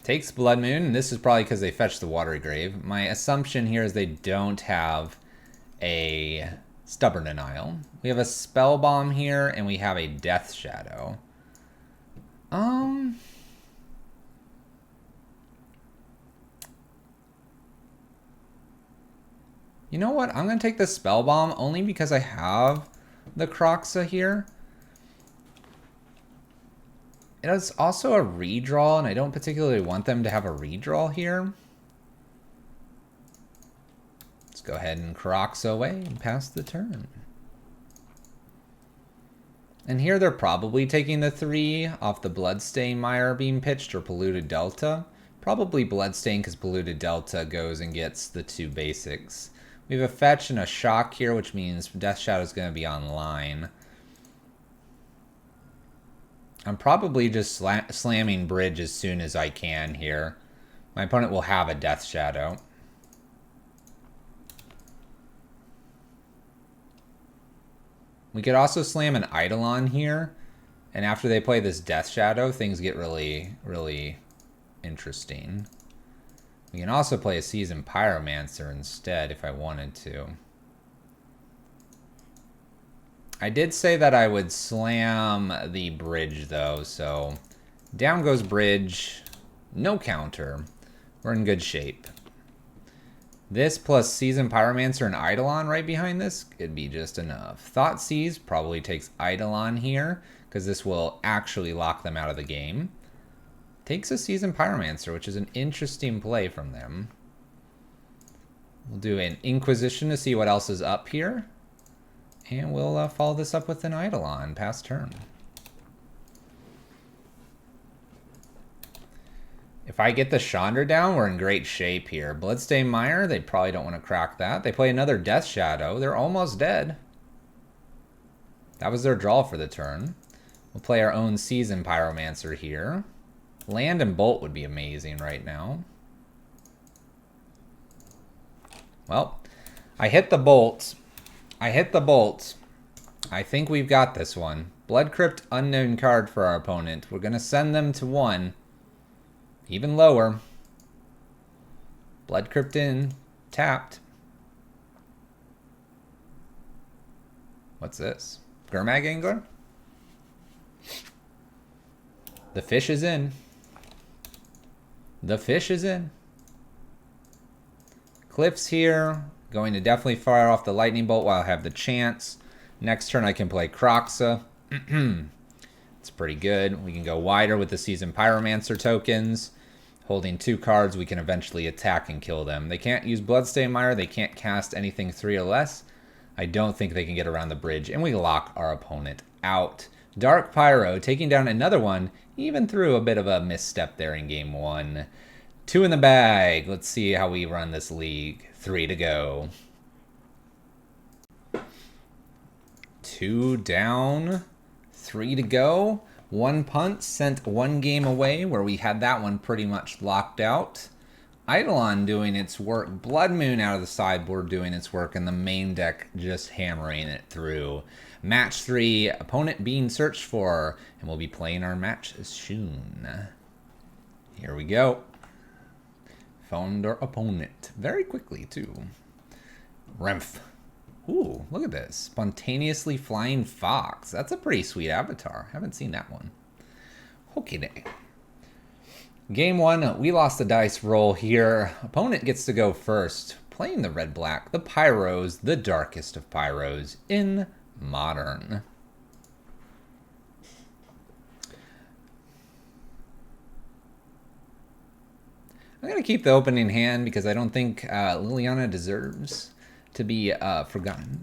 Takes Blood Moon, and this is probably because they fetched the Watery Grave. My assumption here is they don't have a Stubborn Denial. We have a Spell Bomb here, and we have a Death Shadow. You know what? I'm going to take the Spell Bomb only because I have the Kroxa here. It is also a redraw, and I don't particularly want them to have a redraw here. Let's go ahead and Kroxa away and pass the turn. And here they're probably taking the 3 off the Bloodstain Mire being pitched or Polluted Delta. Probably Bloodstain because Polluted Delta goes and gets the 2 basics. We have a fetch and a shock here, which means Death Shadow is going to be online. I'm probably just slamming bridge as soon as I can here. My opponent will have a Death Shadow. We could also slam an Eidolon here. And after they play this Death Shadow, things get really, really interesting. We can also play a Seasoned Pyromancer instead if I wanted to. I did say that I would slam the bridge though, so down goes bridge. No counter. We're in good shape. This plus Seasoned Pyromancer and Eidolon right behind this could be just enough. Thoughtseize probably takes Eidolon here, because this will actually lock them out of the game. Takes a Seasoned Pyromancer, which is an interesting play from them. We'll do an Inquisition to see what else is up here. And we'll follow this up with an Eidolon past turn. If I get the Chandra down, we're in great shape here. Bloodstained Mire, they probably don't want to crack that. They play another Death Shadow. They're almost dead. That was their draw for the turn. We'll play our own Seasoned Pyromancer here. Land and Bolt would be amazing right now. Well, I hit the Bolt. I think we've got this one. Blood Crypt, unknown card for our opponent. We're going to send them to 1. Even lower. Blood Crypt in. Tapped. What's this? Gurmag Angler? The fish is in. The fish is in. Cliffs here. Going to definitely fire off the Lightning Bolt while I have the chance. Next turn I can play Kroxa. It's pretty good. We can go wider with the Seasoned Pyromancer tokens. Holding 2 cards, we can eventually attack and kill them. They can't use Bloodstained Mire. They can't cast anything 3 or less. I don't think they can get around the bridge, and we lock our opponent out. Dark Pyro taking down another one, even through a bit of a misstep there in game 1. 2 in the bag. Let's see how we run this league. 3 to go. 2 down, 3 to go. 1 punt sent 1 game away where we had that one pretty much locked out. Eidolon doing its work. Blood Moon out of the sideboard doing its work. And the main deck just hammering it through. Match 3. Opponent being searched for. And we'll be playing our match soon. Here we go. Found our opponent. Very quickly, too. Remph. Ooh, look at this. Spontaneously Flying Fox. That's a pretty sweet avatar. Haven't seen that one. Okay, day. Game 1, we lost the dice roll here. Opponent gets to go first. Playing the red-black, the Pyros, the darkest of Pyros in Modern. I'm going to keep the opening hand because I don't think Liliana deserves to be forgotten.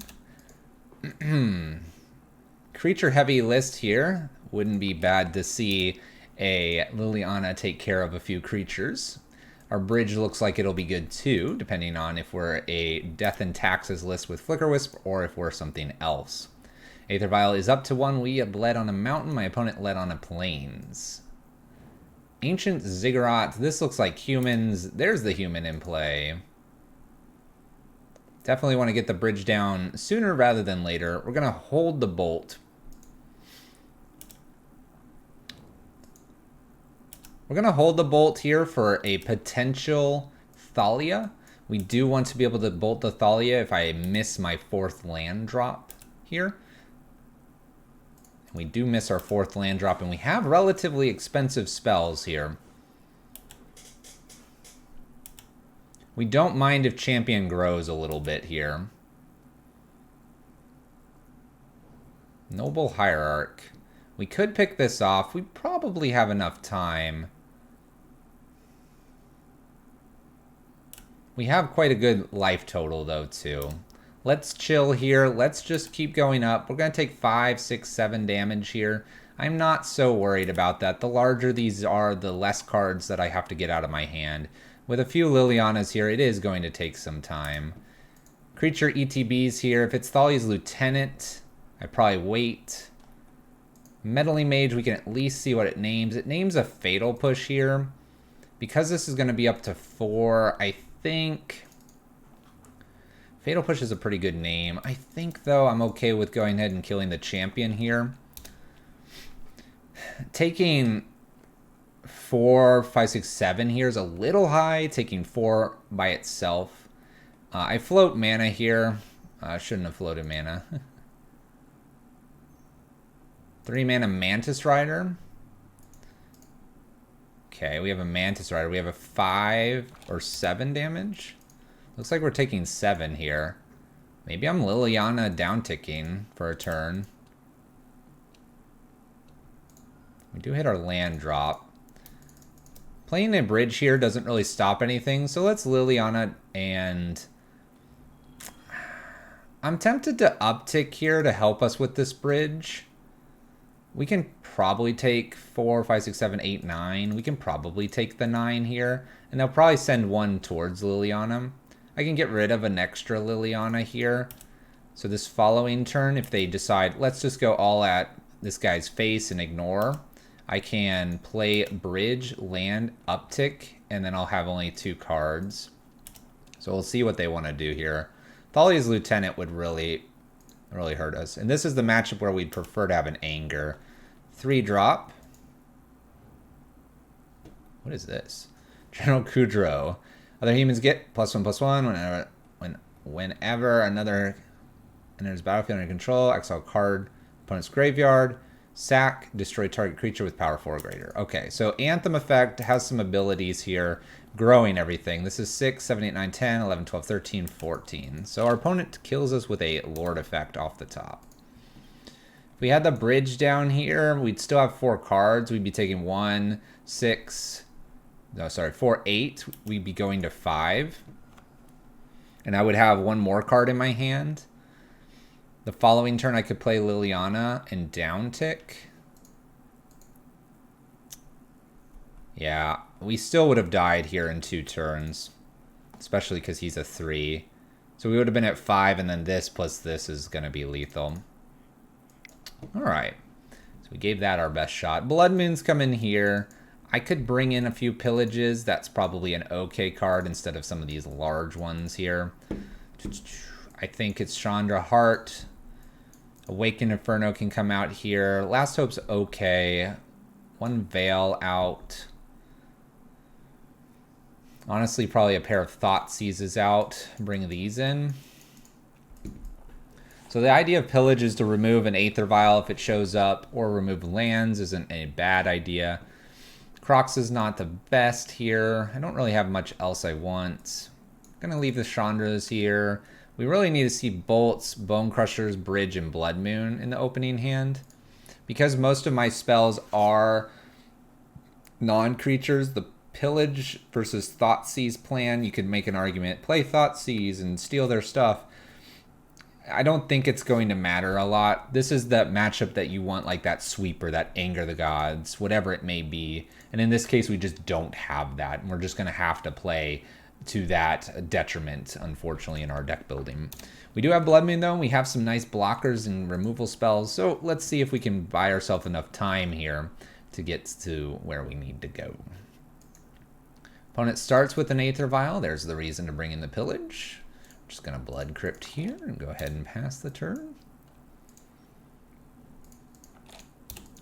Creature heavy list here. Wouldn't be bad to see a Liliana take care of a few creatures. Our bridge looks like it'll be good too, depending on if we're a Death and Taxes list with Flicker Wisp or if we're something else. Aether Vial is up to 1. We have led on a mountain. My opponent led on a plains. Ancient Ziggurat. This looks like humans. There's the human in play. Definitely want to get the bridge down sooner rather than later. We're going to hold the bolt. We're going to hold the bolt here for a potential Thalia. We do want to be able to bolt the Thalia if I miss my 4th land drop here. We do miss our 4th land drop, and we have relatively expensive spells here. We don't mind if Champion grows a little bit here. Noble Hierarch. We could pick this off. We probably have enough time. We have quite a good life total, though, too. Let's chill here. Let's just keep going up. We're going to take 5, 6, 7 damage here. I'm not so worried about that. The larger these are, the less cards that I have to get out of my hand. With a few Lilianas here, it is going to take some time. Creature ETBs here. If it's Thalia's Lieutenant, I probably wait. Meddling Mage, we can at least see what it names. It names a Fatal Push here. Because this is going to be up to 4, I think... Fatal Push is a pretty good name. I think, though, I'm okay with going ahead and killing the champion here. Taking 4, 5, 6, 7 here is a little high. Taking 4 by itself. I float mana here. Shouldn't have floated mana. 3 mana Mantis Rider. Okay, we have a Mantis Rider. We have a 5 or 7 damage. Looks like we're taking 7 here. Maybe I'm Liliana down-ticking for a turn. We do hit our land drop. Playing a bridge here doesn't really stop anything, so let's Liliana and... I'm tempted to uptick here to help us with this bridge. We can probably take 4, 5, 6, 7, 8, 9. We can probably take the 9 here. And they'll probably send 1 towards Liliana. I can get rid of an extra Liliana here. So this following turn, if they decide, let's just go all at this guy's face and ignore, I can play bridge, land, uptick, and then I'll have only 2 cards. So we'll see what they want to do here. Thalia's Lieutenant would really hurt us. And this is the matchup where we'd prefer to have an Anger. 3 drop. What is this? General Kudrow. Other humans get +1/+1 whenever another enters battlefield under control. Exile card, opponent's graveyard. Sack, destroy target creature with power 4 or greater. Okay, so Anthem effect has some abilities here, growing everything. This is 6, 7, 8, 9, 10, 11, 12, 13, 14. So our opponent kills us with a Lord effect off the top. If we had the bridge down here, we'd still have 4 cards. We'd be taking 1, 6, no, sorry, 4, 8. We'd be going to 5. And I would have 1 more card in my hand. The following turn, I could play Liliana and downtick. Yeah, we still would have died here in 2 turns, especially because he's a 3. So we would have been at 5, and then this plus this is going to be lethal. All right, so we gave that our best shot. Blood Moons come in here. I could bring in a few Pillages. That's probably an okay card instead of some of these large ones here. I think it's Chandra Heart. Awakened Inferno can come out here. Last Hope's okay. 1 Veil out. Honestly, probably a pair of Thoughtseizes out. Bring these in. So the idea of Pillage is to remove an Aether Vial if it shows up, or remove lands isn't a bad idea. Crocs is not the best here. I don't really have much else I want. I'm gonna leave the Chandras here. We really need to see Bolts, Bone Crushers, Bridge, and Blood Moon in the opening hand. Because most of my spells are non-creatures, the Pillage versus Thoughtseize plan, you could make an argument. Play Thoughtseize and steal their stuff. I don't think it's going to matter a lot. This is the matchup that you want, like that Sweeper, that Anger the Gods, whatever it may be. And in this case, we just don't have that. And we're just going to have to play to that detriment, unfortunately, in our deck building. We do have Blood Moon, though. We have some nice blockers and removal spells. So let's see if we can buy ourselves enough time here to get to where we need to go. Opponent starts with an Aether Vial. There's the reason to bring in the Pillage. Just going to Blood Crypt here and go ahead and pass the turn.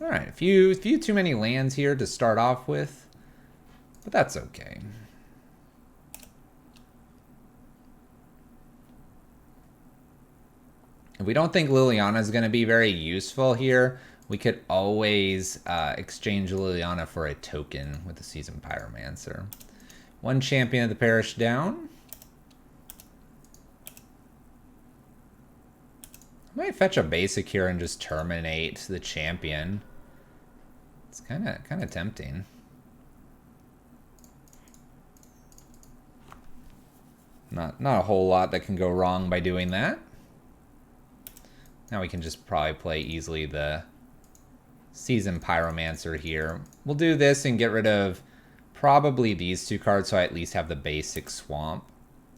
All right, a few too many lands here to start off with, but that's okay. If we don't think Liliana is going to be very useful here, we could always exchange Liliana for a token with the Seasoned Pyromancer. 1 Champion of the Parish down. I might fetch a basic here and just terminate the champion. It's kind of tempting. Not a whole lot that can go wrong by doing that. Now we can just probably play easily the Seasoned Pyromancer here. We'll do this and get rid of probably these two cards so I at least have the basic Swamp.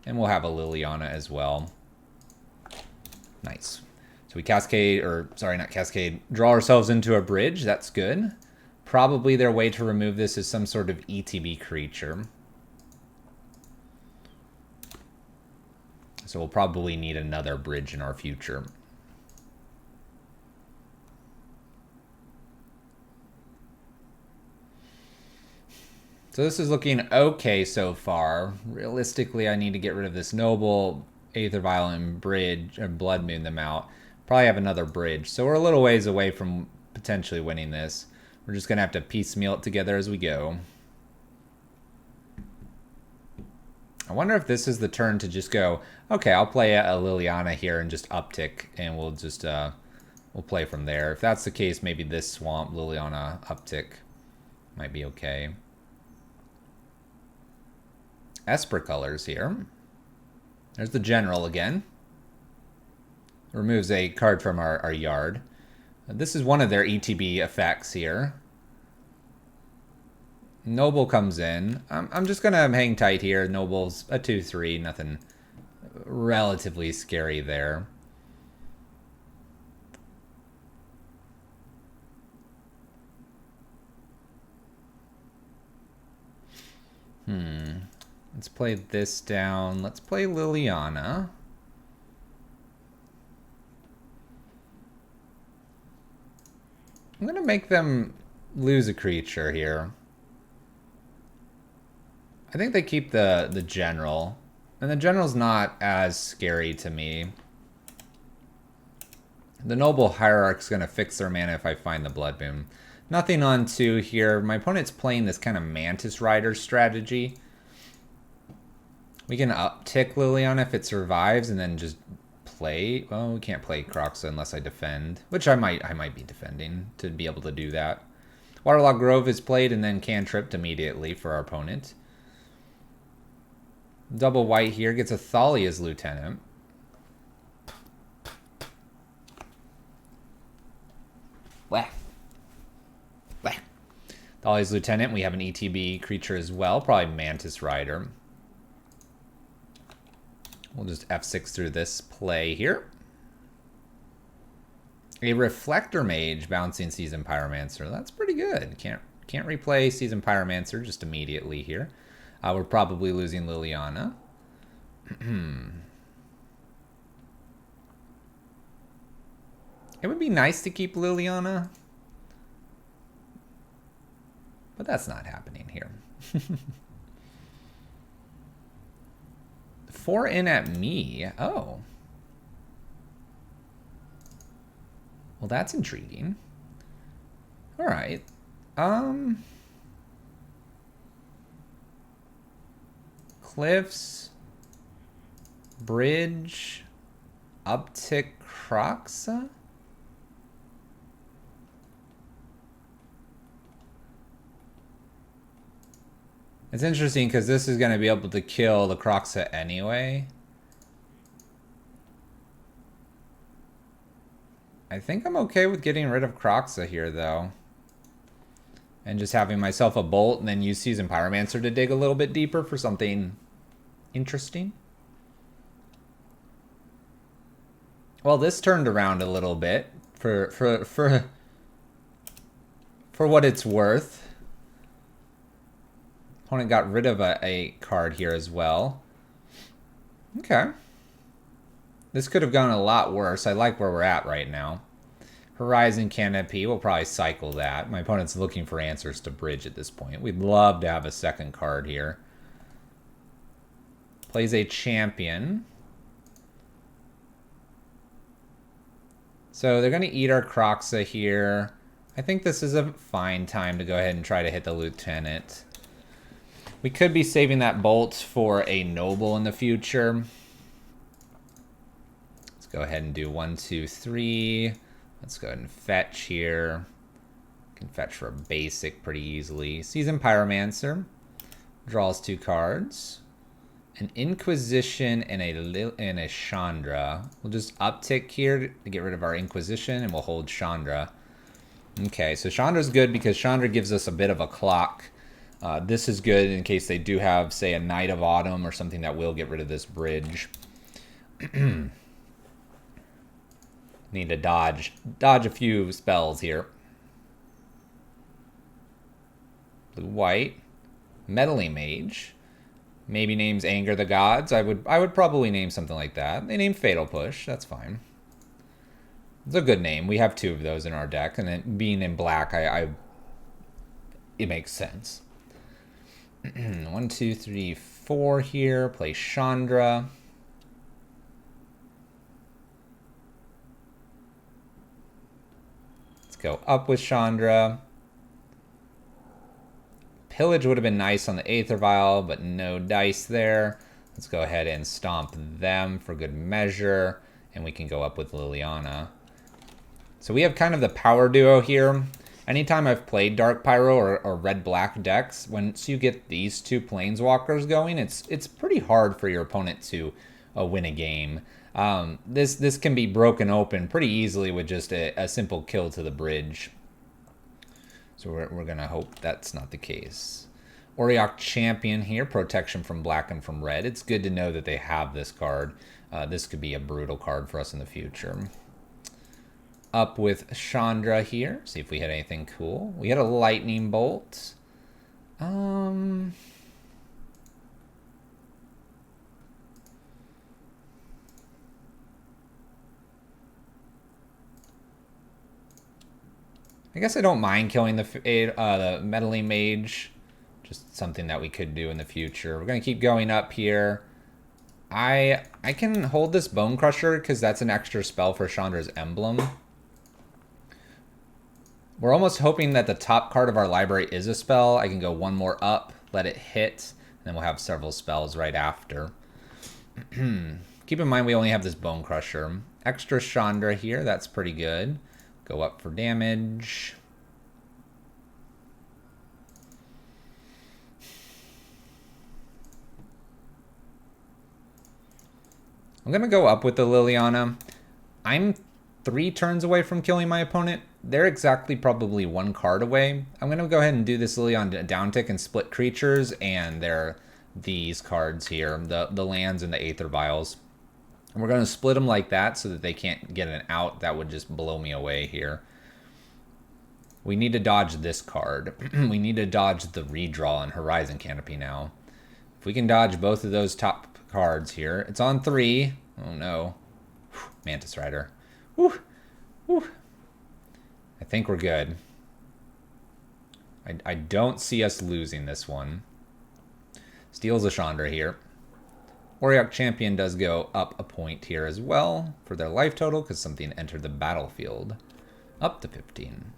And we'll have a Liliana as well. Nice. So we cascade, or sorry, not cascade, draw ourselves into a bridge. That's good. Probably their way to remove this is some sort of ETB creature. So we'll probably need another bridge in our future. So this is looking okay so far. Realistically, I need to get rid of this Noble, Aether Vial, and Bridge, or Blood Moon them out. Probably have another bridge. So we're a little ways away from potentially winning this. We're just going to have to piecemeal it together as we go. I wonder if this is the turn to just go, okay, I'll play a Liliana here and just uptick, and we'll just, we'll play from there. If that's the case, maybe this Swamp Liliana uptick might be okay. Esper colors here. There's the General again. Removes a card from our yard. This is one of their ETB effects here. Noble comes in. I'm just going to hang tight here. Noble's a 2/3. Nothing relatively scary there. Let's play this down. Let's play Liliana. I'm going to make them lose a creature here. I think they keep the General. And the General's not as scary to me. The Noble Hierarch's going to fix their mana if I find the Blood Moon. Nothing on 2 here. My opponent's playing this kind of Mantis Rider strategy. We can uptick Liliana if it survives and then just play. Well, we can't play Kroxa unless I defend, which I might be defending to be able to do that. Waterlogged Grove is played and then cantripped immediately for our opponent. Double white here gets a Thalia's Lieutenant. Wah. Wah. Thalia's Lieutenant, we have an ETB creature as well, probably Mantis Rider. We'll just F6 through this play here. A Reflector Mage bouncing Seasoned Pyromancer. That's pretty good. Can't replay Seasoned Pyromancer just immediately here. We're probably losing Liliana. It would be nice to keep Liliana, but that's not happening here. 4 in at me. Oh. Well, that's intriguing. All right. Cliffs. Bridge. Uptick Kroxa. It's interesting because this is going to be able to kill the Kroxa anyway. I think I'm okay with getting rid of Kroxa here, though. And just having myself a Bolt and then use Seasoned Pyromancer to dig a little bit deeper for something interesting. Well, this turned around a little bit for what it's worth. Opponent got rid of a card here as well. Okay. This could have gone a lot worse. I like where we're at right now. Horizon Canopy, we'll probably cycle that. My opponent's looking for answers to bridge at this point. We'd love to have a second card here. Plays a Champion. So they're going to eat our Kroxa here. I think this is a fine time to go ahead and try to hit the Lieutenant. We could be saving that Bolt for a Noble in the future. Let's go ahead and do 1, 2, 3. Let's go ahead and fetch here. Can fetch for a basic pretty easily. Seasoned Pyromancer. Draws 2 cards. An Inquisition and a Chandra. We'll just uptick here to get rid of our Inquisition, and we'll hold Chandra. Okay, so Chandra's good because Chandra gives us a bit of a clock. This is good in case they do have, say, a Knight of Autumn or something that will get rid of this bridge. Need to dodge a few spells here. Blue-white. Meddling Mage. Maybe names Anger the Gods. I would probably name something like that. They named Fatal Push. That's fine. It's a good name. We have 2 of those in our deck, and it, being in black, it makes sense. 1, 2, 3, 4 here. Play Chandra. Let's go up with Chandra. Pillage would have been nice on the Aether Vial, but no dice there. Let's go ahead and stomp them for good measure, and we can go up with Liliana. So we have kind of the power duo here. Anytime I've played Dark Pyro or red-black decks, once you get these 2 Planeswalkers going, it's pretty hard for your opponent to win a game. This can be broken open pretty easily with just a simple kill to the bridge. So we're going to hope that's not the case. Auriok Champion here, protection from black and from red. It's good to know that they have this card. This could be a brutal card for us in the future. Up with Chandra here. See if we had anything cool. We had a Lightning Bolt. I guess I don't mind killing the Meddling Mage. Just something that we could do in the future. We're going to keep going up here. I can hold this Bone Crusher because that's an extra spell for Chandra's Emblem. We're almost hoping that the top card of our library is a spell. I can go 1 more up, let it hit, and then we'll have several spells right after. Keep in mind we only have this Bone Crusher. Extra Chandra here, that's pretty good. Go up for damage. I'm going to go up with the Liliana. I'm 3 turns away from killing my opponent. They're exactly probably 1 card away. I'm going to go ahead and do this Liliana downtick and split creatures, and they're these cards here, the lands and the Aether Vials. And we're going to split them like that so that they can't get an out. That would just blow me away here. We need to dodge this card. We need to dodge the redraw and Horizon Canopy now. If we can dodge both of those top cards here. It's on 3. Oh no. Whew, Mantis Rider. Whew. Whew. I think we're good. I don't see us losing this one. Steals a Chandra here. Auriok Champion does go up a point here as well for their life total because something entered the battlefield. Up to 15.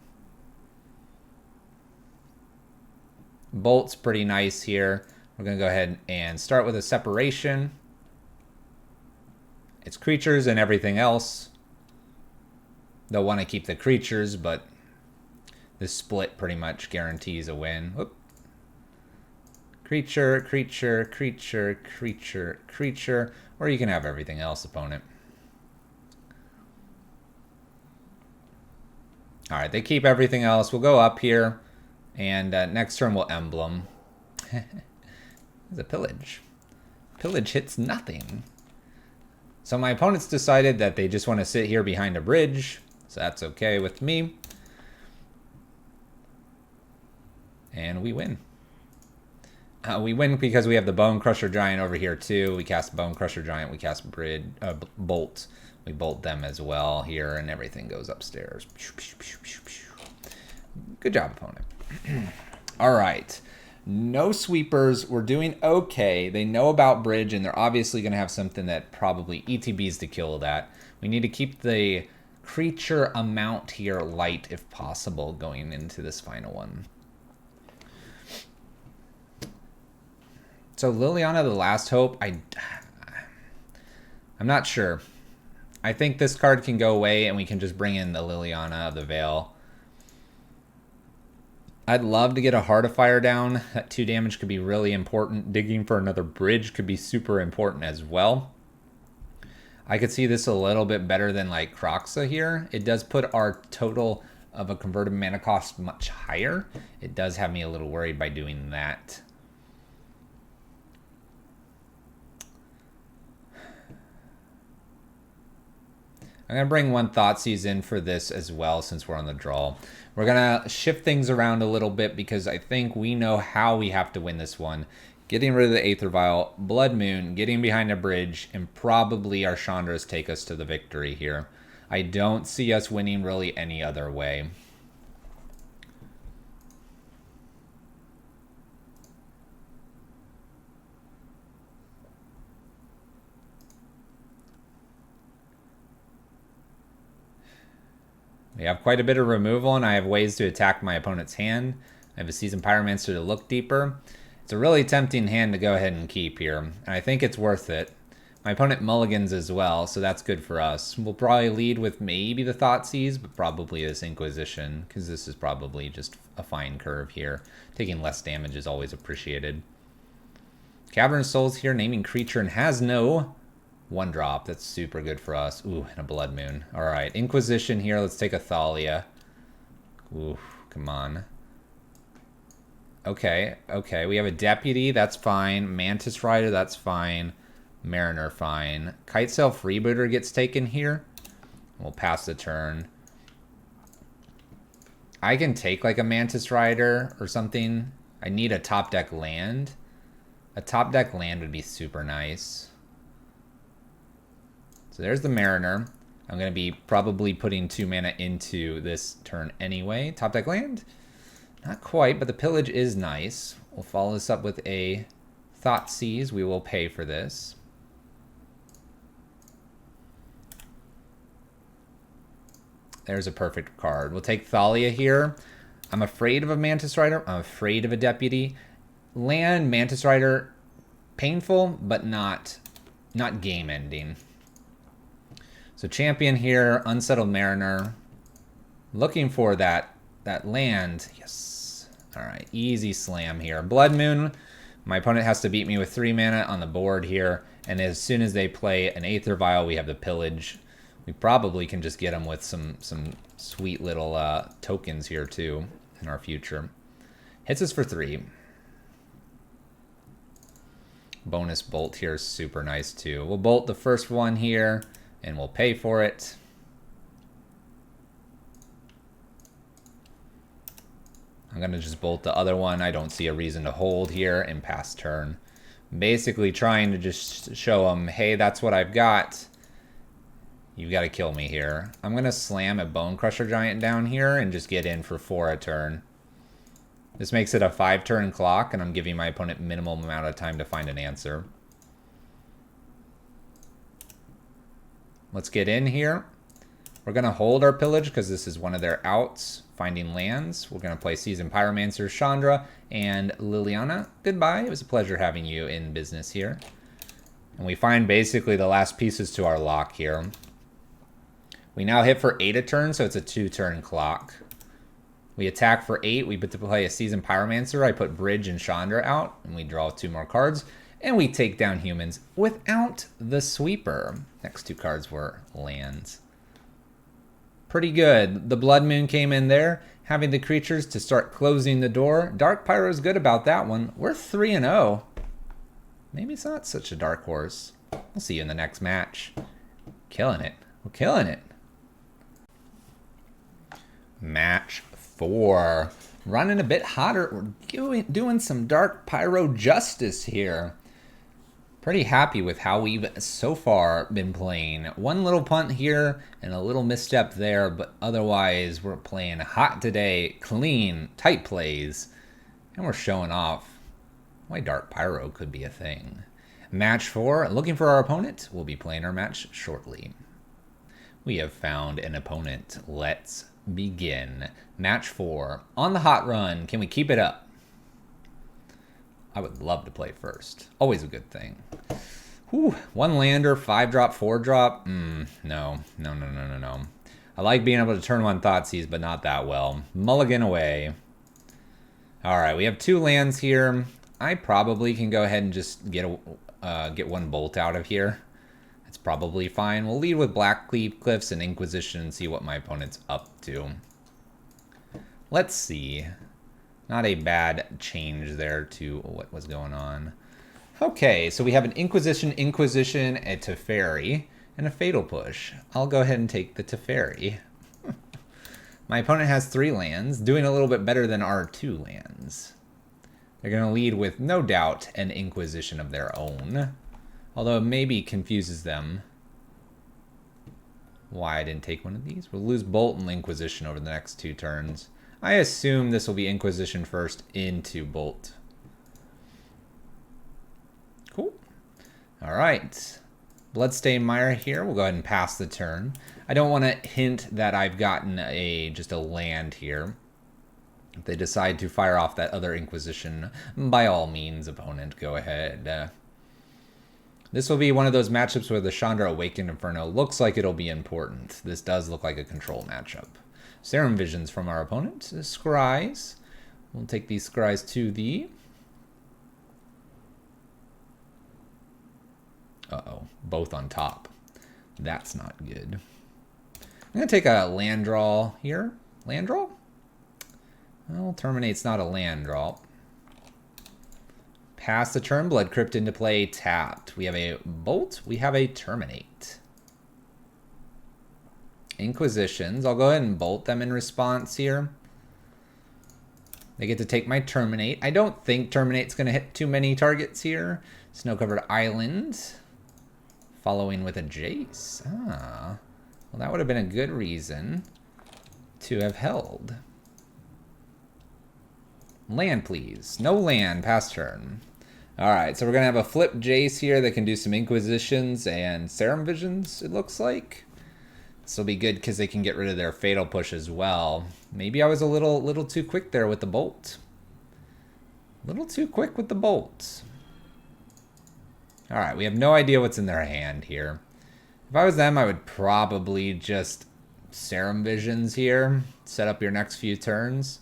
Bolt's pretty nice here. We're going to go ahead and start with a separation. It's creatures and everything else. They'll want to keep the creatures, but this split pretty much guarantees a win. Whoop. Creature, creature, creature, creature, creature. Or you can have everything else, opponent. Alright, they keep everything else. We'll go up here. And next turn we'll Emblem. It's a Pillage. Pillage hits nothing. So my opponents decided that they just want to sit here behind a bridge. So that's okay with me. And we win. We win because we have the Bone Crusher Giant over here too. We cast Bone Crusher Giant. We cast Bolt. We bolt them as well here, and everything goes upstairs. Good job, opponent. All right. No sweepers. We're doing okay. They know about bridge, and they're obviously going to have something that probably ETBs to kill that. We need to keep the creature amount here light if possible going into this final one. So Liliana, the Last Hope, I'm not sure. I think this card can go away and we can just bring in the Liliana of the Veil. I'd love to get a Heart of Fire down. That 2 damage could be really important. Digging for another bridge could be super important as well. I could see this a little bit better than like Kroxa here. It does put our total of a converted mana cost much higher. It does have me a little worried by doing that. I'm going to bring one Thoughtseize in for this as well since we're on the draw. We're going to shift things around a little bit because I think we know how we have to win this one. Getting rid of the Aether Vial, Blood Moon, getting behind a bridge, and probably our Chandras take us to the victory here. I don't see us winning really any other way. We have quite a bit of removal, and I have ways to attack my opponent's hand. I have a Seasoned Pyromancer to look deeper. It's a really tempting hand to go ahead and keep here, and I think it's worth it. My opponent mulligans as well, so that's good for us. We'll probably lead with maybe the Thoughtseize, but probably this Inquisition, because this is probably just a fine curve here. Taking less damage is always appreciated. Cavernous Souls here, naming creature, and has no 1-drop. That's super good for us. Ooh, and a Blood Moon. Alright, Inquisition here. Let's take a Thalia. Ooh, come on. Okay, we have a Deputy. That's fine. Mantis Rider, that's fine. Mariner, fine. Kitesail Freebooter gets taken here. We'll pass the turn. I can take like a Mantis Rider or something. I need a top deck land. A top deck land would be super nice. So there's the Mariner. I'm going to be probably putting 2 mana into this turn anyway. Top deck land? Not quite, but the Pillage is nice. We'll follow this up with a Thoughtseize. We will pay for this. There's a perfect card. We'll take Thalia here. I'm afraid of a Mantis Rider. I'm afraid of a Deputy. Land, Mantis Rider, painful, but not game ending. So Champion here, Unsettled Mariner. Looking for that land. Yes. All right, easy slam here. Blood Moon. My opponent has to beat me with 3 mana on the board here. And as soon as they play an Aether Vial, we have the Pillage. We probably can just get them with some sweet little tokens here too in our future. Hits us for 3. Bonus bolt here is super nice too. We'll bolt the first one here and we'll pay for it. I'm going to just bolt the other one. I don't see a reason to hold here and pass turn. Basically trying to just show them, hey, that's what I've got. You've got to kill me here. I'm going to slam a Bone Crusher Giant down here and just get in for 4 a turn. This makes it a 5-turn clock, and I'm giving my opponent minimum amount of time to find an answer. Let's get in here. We're going to hold our Pillage because this is one of their outs, finding lands. We're going to play Seasoned Pyromancer, Chandra, and Liliana. Goodbye. It was a pleasure having you in business here. And we find basically the last pieces to our lock here. We now hit for 8 a turn, so it's a 2-turn clock. We attack for 8. We put to play a Seasoned Pyromancer. I put Bridge and Chandra out, and we draw 2 more cards. And we take down humans without the Sweeper. Next 2 cards were lands. Pretty good. The Blood Moon came in there, having the creatures to start closing the door. Dark Pyro's good about that one. We're 3-0. Maybe it's not such a dark horse. We'll see you in the next match. Killing it. We're killing it. Match 4. Running a bit hotter. We're doing some Dark Pyro justice here. Pretty happy with how we've so far been playing. One little punt here and a little misstep there, but otherwise we're playing hot today. Clean, tight plays. And we're showing off why Dark Pyro could be a thing. Match 4. Looking for our opponent. We'll be playing our match shortly. We have found an opponent. Let's begin. Match 4. On the hot run. Can we keep it up? I would love to play first. Always a good thing. Whew. 1 lander, 5-drop, 4-drop. No. I like being able to turn 1 Thoughtseize, but not that well. Mulligan away. Alright, we have 2 lands here. I probably can go ahead and just get 1 bolt out of here. It's probably fine. We'll lead with Blackleaf Cliffs and Inquisition and see what my opponent's up to. Let's see. Not a bad change there to what was going on. Okay, so we have an Inquisition, a Teferi, and a Fatal Push. I'll go ahead and take the Teferi. My opponent has 3 lands, doing a little bit better than our 2 lands. They're going to lead with, no doubt, an Inquisition of their own. Although it maybe confuses them why I didn't take one of these. We'll lose Bolt and Inquisition over the next 2 turns. I assume this will be Inquisition first into Bolt. Cool. All right. Bloodstained Mire here. We'll go ahead and pass the turn. I don't want to hint that I've gotten just a land here. If they decide to fire off that other Inquisition, by all means, opponent, go ahead. This will be one of those matchups where the Chandra Awakened Inferno looks like it'll be important. This does look like a control matchup. Serum Visions from our opponent. Scries. We'll take these Scries to the... Uh-oh. Both on top. That's not good. I'm going to take a land draw here. Land draw? Well, Terminate's not a land draw. Pass the turn. Blood Crypt into play. Tapped. We have a Bolt. We have a Terminate. Inquisitions. I'll go ahead and bolt them in response here. They get to take my Terminate. I don't think Terminate's going to hit too many targets here. Snow-covered Island. Following with a Jace. Ah. Well, that would have been a good reason to have held. Land, please. No land. Pass turn. Alright, so we're going to have a flip Jace here that can do some Inquisitions and Serum Visions, it looks like. This will be good because they can get rid of their Fatal Push as well. Maybe I was a little too quick there with the Bolt. A little too quick with the Bolt. Alright, we have no idea what's in their hand here. If I was them, I would probably just Serum Visions here. Set up your next few turns.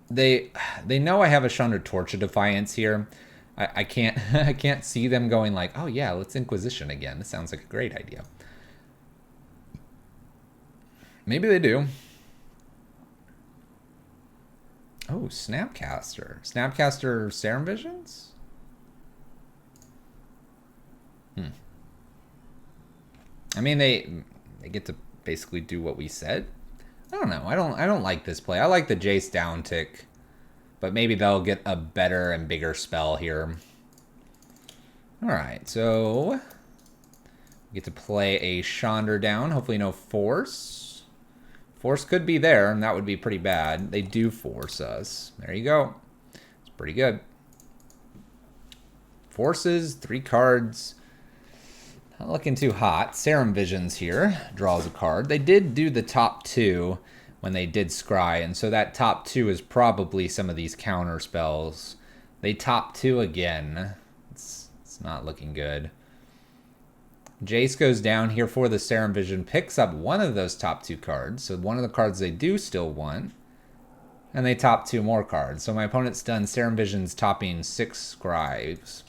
They know I have a Chandra Torch of Defiance here. I can't I can't see them going like, oh yeah, let's Inquisition again. This sounds like a great idea. Maybe they do. Oh, Snapcaster. Snapcaster Serum Visions? I mean, they get to basically do what we said. I don't know. I don't like this play. I like the Jace down tick, but maybe they'll get a better and bigger spell here. All right, so we get to play a Chandra down. Hopefully no Force. Force could be there, and that would be pretty bad. They do force us. There you go. It's pretty good. Forces, 3 cards. Not looking too hot. Serum Visions here. Draws a card. They did do the top 2 when they did Scry, and so that top 2 is probably some of these counter spells. They top 2 again. It's not looking good. Jace goes down here for the Serum Vision, picks up one of those top 2 cards, so one of the cards they do still want, and they top 2 more cards. So my opponent's done Serum Visions topping 6 Scribes.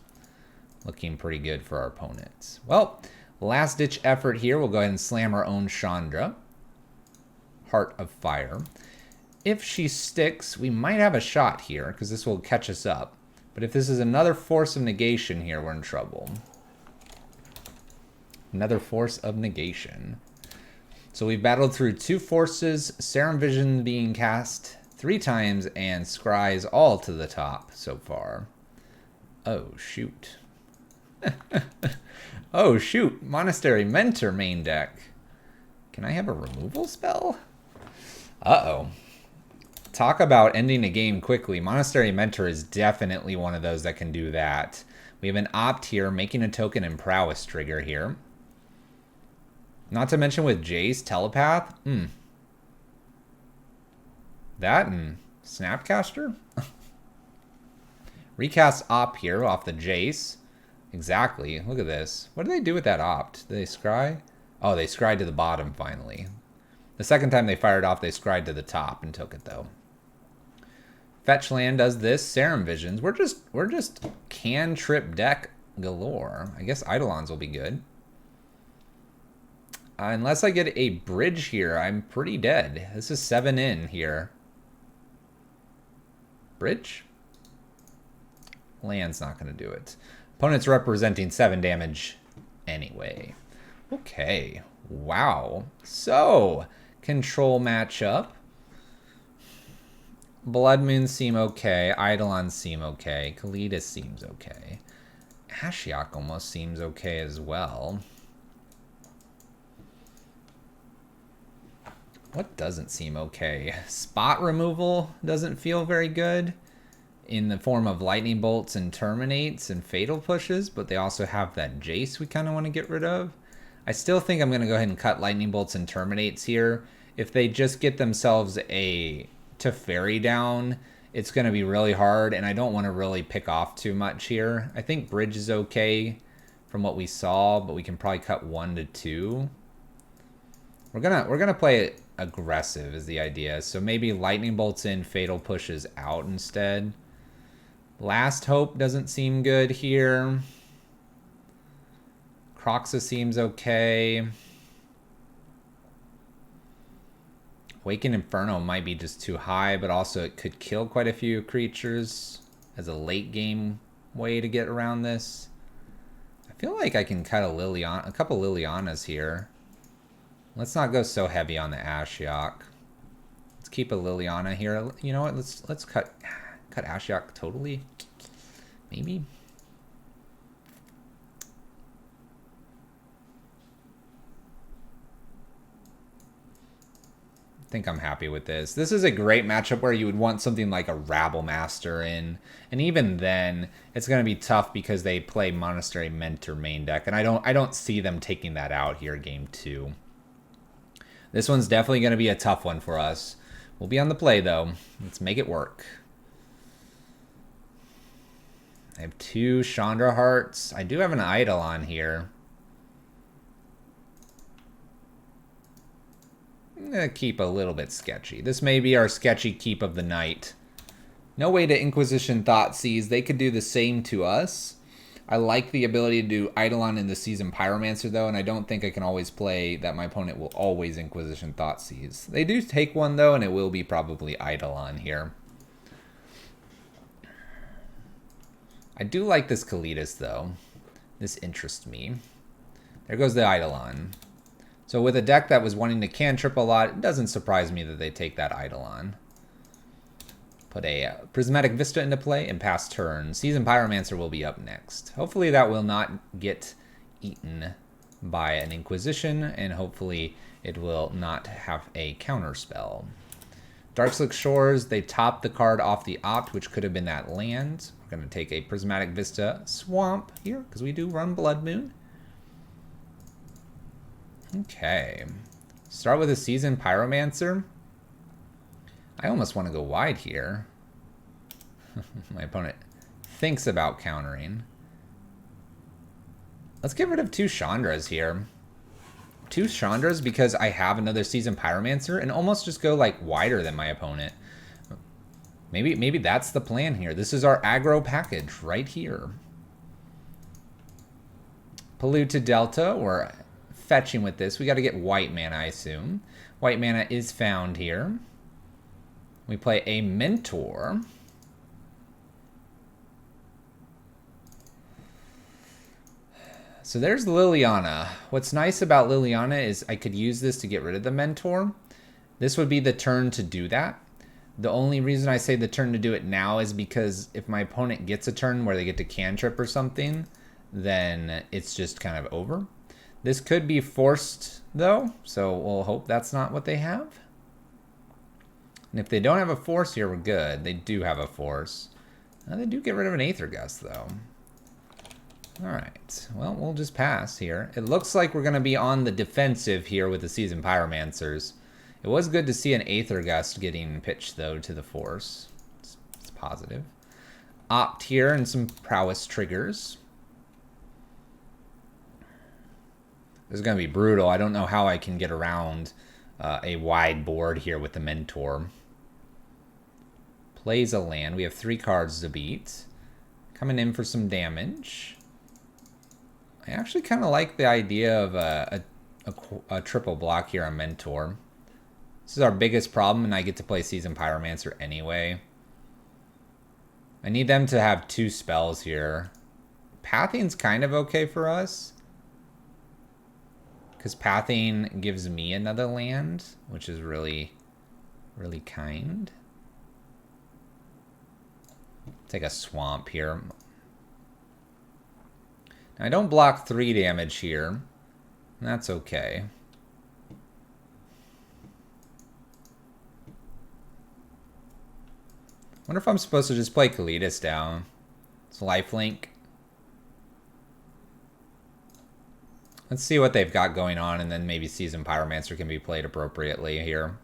Looking pretty good for our opponents. Well, last ditch effort here. We'll go ahead and slam our own Chandra. Heart of Fire. If she sticks, we might have a shot here, because this will catch us up. But if this is another Force of Negation here, we're in trouble. Another Force of Negation. So we've battled through 2 forces, Serum Vision being cast 3 times, and Scries all to the top so far. Oh, shoot. Oh, shoot. Monastery Mentor main deck. Can I have a removal spell? Uh-oh. Talk about ending a game quickly. Monastery Mentor is definitely one of those that can do that. We have an Opt here, making a token and Prowess trigger here. Not to mention with Jace, Telepath. That and Snapcaster? Recast Opt here off the Jace. Exactly. Look at this. What do they do with that Opt? Do they scry? Oh, they scry to the bottom finally. The second time they fired off, they scried to the top and took it, though. Fetch land does this. Serum Visions. We're just cantrip deck galore. I guess Eidolons will be good. Unless I get a bridge here, I'm pretty dead. This is 7 in here. Bridge? Land's not going to do it. Opponent's representing 7 damage anyway. Okay. Wow. So, control matchup. Blood Moons seem okay. Eidolons seem okay. Kalitas seems okay. Ashiok almost seems okay as well. What doesn't seem okay? Spot removal doesn't feel very good in the form of lightning bolts and terminates and fatal pushes, but they also have that Jace we kind of want to get rid of. I still think I'm going to go ahead and cut lightning bolts and terminates here. If they just get themselves a Teferi down, it's going to be really hard, and I don't want to really pick off too much here. I think bridge is okay from what we saw, but we can probably cut 1 to 2. We're gonna play it aggressive is the idea. So maybe lightning bolts in, fatal pushes out instead. Last Hope doesn't seem good here. Croxa seems okay. Awakened Inferno might be just too high, but also it could kill quite a few creatures as a late game way to get around this. I feel like I can cut a couple Lilianas here. Let's not go so heavy on the Ashiok. Let's keep a Liliana here. You know what? Let's cut Ashiok totally. Maybe. I think I'm happy with this. This is a great matchup where you would want something like a Rabble Master in. And even then, it's going to be tough because they play Monastery Mentor main deck. And I don't see them taking that out here game 2. This one's definitely going to be a tough one for us. We'll be on the play, though. Let's make it work. I have 2 Chandra Hearts. I do have an Eidolon here. I'm going to keep a little bit sketchy. This may be our sketchy keep of the night. No way to Inquisition Thoughtseize. They could do the same to us. I like the ability to do Eidolon in the Season Pyromancer, though, and I don't think I can always play that my opponent will always Inquisition Thoughtseize. They do take one, though, and it will be probably Eidolon here. I do like this Kalitas, though. This interests me. There goes the Eidolon. So with a deck that was wanting to cantrip a lot, it doesn't surprise me that they take that Eidolon. Put a Prismatic Vista into play and pass turn. Season Pyromancer will be up next. Hopefully that will not get eaten by an Inquisition, and hopefully it will not have a counter spell. Darkslick Shores, they top the card off the opt, which could have been that land. We're going to take a Prismatic Vista Swamp here, because we do run Blood Moon. Okay. Start with a Season Pyromancer. I almost want to go wide here. My opponent thinks about countering. Let's get rid of 2 Chandras here. 2 Chandras because I have another Season Pyromancer, and almost just go like wider than my opponent. Maybe that's the plan here. This is our aggro package right here. Polluted Delta, we're fetching with this. We got to get white mana, I assume. White mana is found here. We play a Mentor. So there's Liliana. What's nice about Liliana is I could use this to get rid of the Mentor. This would be the turn to do that. The only reason I say the turn to do it now is because if my opponent gets a turn where they get to cantrip or something, then it's just kind of over. This could be forced, though, so we'll hope that's not what they have. And if they don't have a force here, we're good. They do have a force. They do get rid of an Aether Gust, though. Alright, well, we'll just pass here. It looks like we're going to be on the defensive here with the Season Pyromancers. It was good to see an Aether Gust getting pitched, though, to the force. It's positive. Opt here and some prowess triggers. This is going to be brutal. I don't know how I can get around a wide board here with the Mentor. Plays a land. We have 3 cards to beat. Coming in for some damage. I actually kind of like the idea of a triple block here on Mentor. This is our biggest problem, and I get to play Seasoned Pyromancer anyway. I need them to have 2 spells here. Pathing's kind of okay for us, because Pathing gives me another land, which is really, really kind. Take a swamp here. Now, I don't block 3 damage here. That's okay. Wonder if I'm supposed to just play Kalitas down. It's lifelink. Let's see what they've got going on, and then maybe Seasoned Pyromancer can be played appropriately here.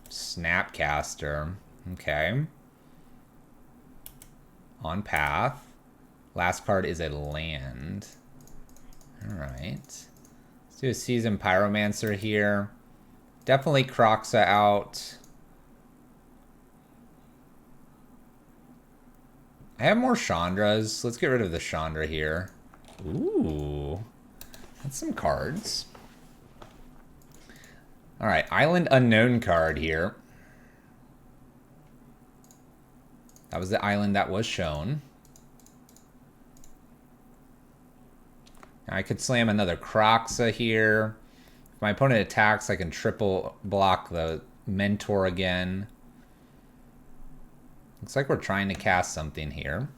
Snapcaster. Okay. On path. Last card is a land. Alright. Let's do a Seasoned Pyromancer here. Definitely Kroxa out. I have more Chandras. Let's get rid of the Chandra here. Ooh. That's some cards. Alright, Island Unknown card here. That was the island that was shown. Now I could slam another Kroxa here. If my opponent attacks, I can triple block the Mentor again. Looks like we're trying to cast something here.